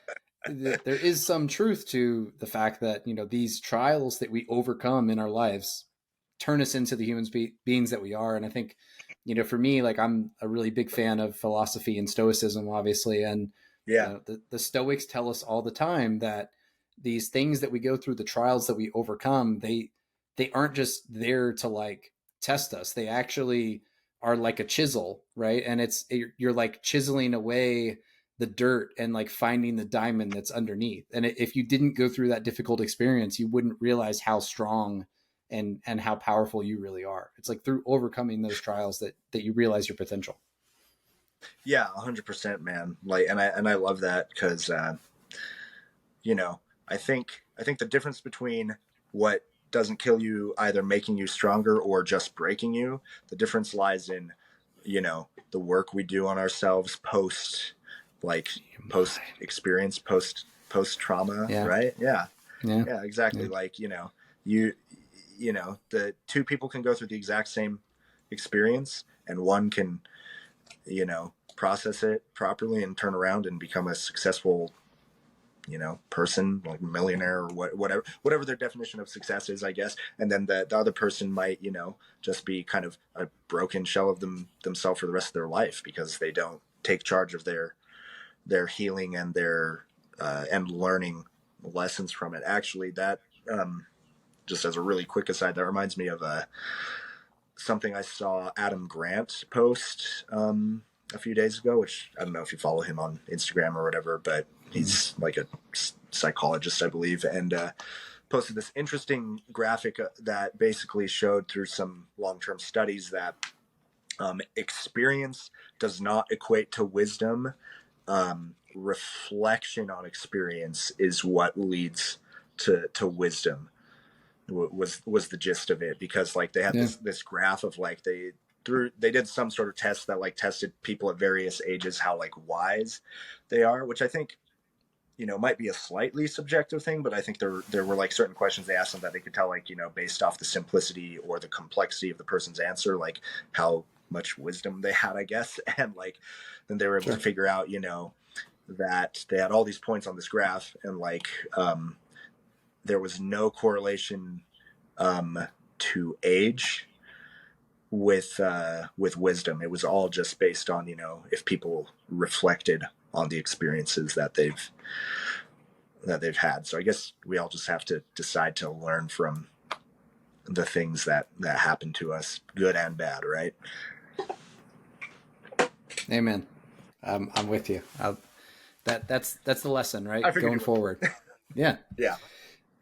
Speaker 1: there is some truth to the fact that these trials that we overcome in our lives turn us into the beings that we are. And I think for me, like, I'm a really big fan of philosophy and stoicism, obviously, and
Speaker 2: Yeah.
Speaker 1: The Stoics tell us all the time that these things that we go through, the trials that we overcome, they aren't just there to like test us. They actually are like a chisel, right? And you're like chiseling away the dirt and like finding the diamond that's underneath. And if you didn't go through that difficult experience, you wouldn't realize how strong and how powerful you really are. It's like through overcoming those trials that you realize your potential.
Speaker 2: Yeah, 100%, man. Like, and I love that because, you know, I think the difference between what doesn't kill you either making you stronger or just breaking you, the difference lies in, the work we do on ourselves like post experience, post trauma,
Speaker 1: Yeah.
Speaker 2: right? Yeah.
Speaker 1: Yeah.
Speaker 2: Yeah, exactly.
Speaker 1: Yeah.
Speaker 2: Like, you the two people can go through the exact same experience, and one can, process it properly and turn around and become a successful, person, like millionaire or whatever their definition of success is, I guess. And then the other person might, just be kind of a broken shell of themselves for the rest of their life because they don't take charge of their healing and their and learning lessons from it. Actually, that just as a really quick aside, that reminds me of something I saw Adam Grant post a few days ago, which I don't know if you follow him on Instagram or whatever, but he's like a psychologist, I believe, and posted this interesting graphic that basically showed through some long-term studies that experience does not equate to wisdom. Reflection on experience is what leads to wisdom. Was the gist of it, because like they had this graph of like they did some sort of test that like tested people at various ages how like wise they are, which I think might be a slightly subjective thing, but I think there were like certain questions they asked them that they could tell, like, based off the simplicity or the complexity of the person's answer, like how much wisdom they had, I guess. And like then they were able to figure out that they had all these points on this graph, and like there was no correlation to age with wisdom. It was all just based on if people reflected on the experiences that they've had. So I guess we all just have to decide to learn from the things that happen to us, good and bad, right?
Speaker 1: Amen. I'm with you. That's the lesson, right? Going forward. Yeah.
Speaker 2: Yeah.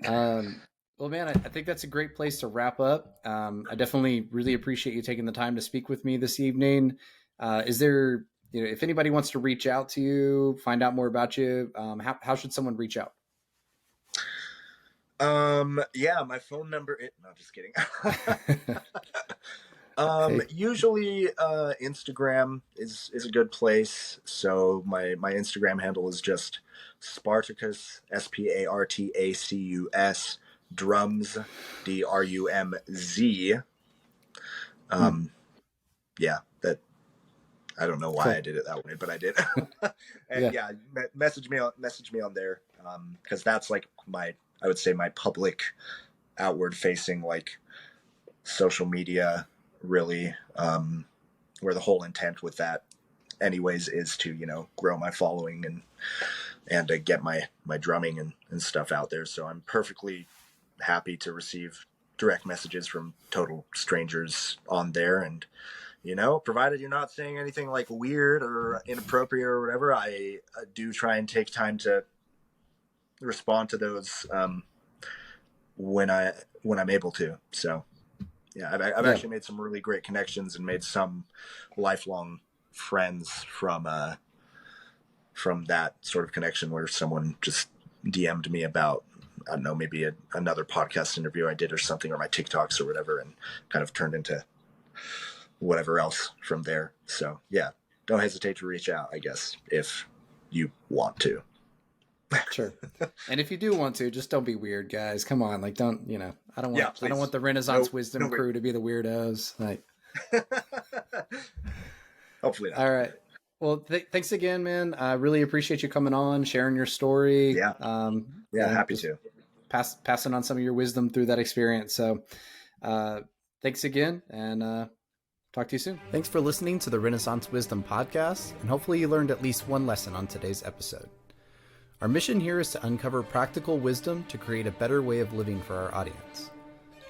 Speaker 1: Well, man, I think that's a great place to wrap up. I definitely really appreciate you taking the time to speak with me this evening. Is there, if anybody wants to reach out to you, find out more about you, how should someone reach out?
Speaker 2: Yeah, my phone number. No, just kidding. Usually, Instagram is a good place. So my Instagram handle is just Spartacus, Spartacus, drums, DRUMZ. Yeah, that I don't know why I did it that way, but I did. And message me on there, because that's like I would say my public, outward facing, like social media, really, where the whole intent with that anyways is to grow my following and get my drumming and stuff out there. So I'm perfectly happy to receive direct messages from total strangers on there, and provided you're not saying anything like weird or inappropriate or whatever, I do try and take time to respond to those when I'm able to. So yeah, I've actually made some really great connections and made some lifelong friends from that sort of connection, where someone just DM'd me about, I don't know, maybe another podcast interview I did or something, or my TikToks or whatever, and kind of turned into whatever else from there. So yeah, don't hesitate to reach out, I guess, if you want to.
Speaker 1: Sure. And if you do want to, just don't be weird, guys. Come on. Like, don't, I don't want the Renaissance Wisdom crew to be the weirdos. Like,
Speaker 2: hopefully not.
Speaker 1: All right. Well, thanks again, man. I really appreciate you coming on, sharing your story.
Speaker 2: Yeah. Happy to.
Speaker 1: Passing on some of your wisdom through that experience. So thanks again, and talk to you soon. Thanks for listening to the Renaissance Wisdom podcast, and hopefully you learned at least one lesson on today's episode. Our mission here is to uncover practical wisdom to create a better way of living for our audience.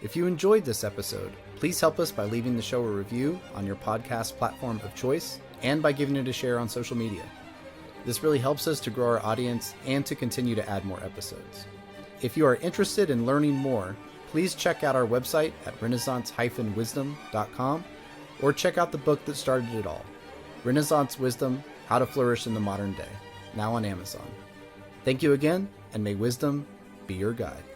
Speaker 1: If you enjoyed this episode, please help us by leaving the show a review on your podcast platform of choice and by giving it a share on social media. This really helps us to grow our audience and to continue to add more episodes. If you are interested in learning more, please check out our website at renaissance-wisdom.com or check out the book that started it all, Renaissance Wisdom, How to Flourish in the Modern Day, now on Amazon. Thank you again, and may wisdom be your guide.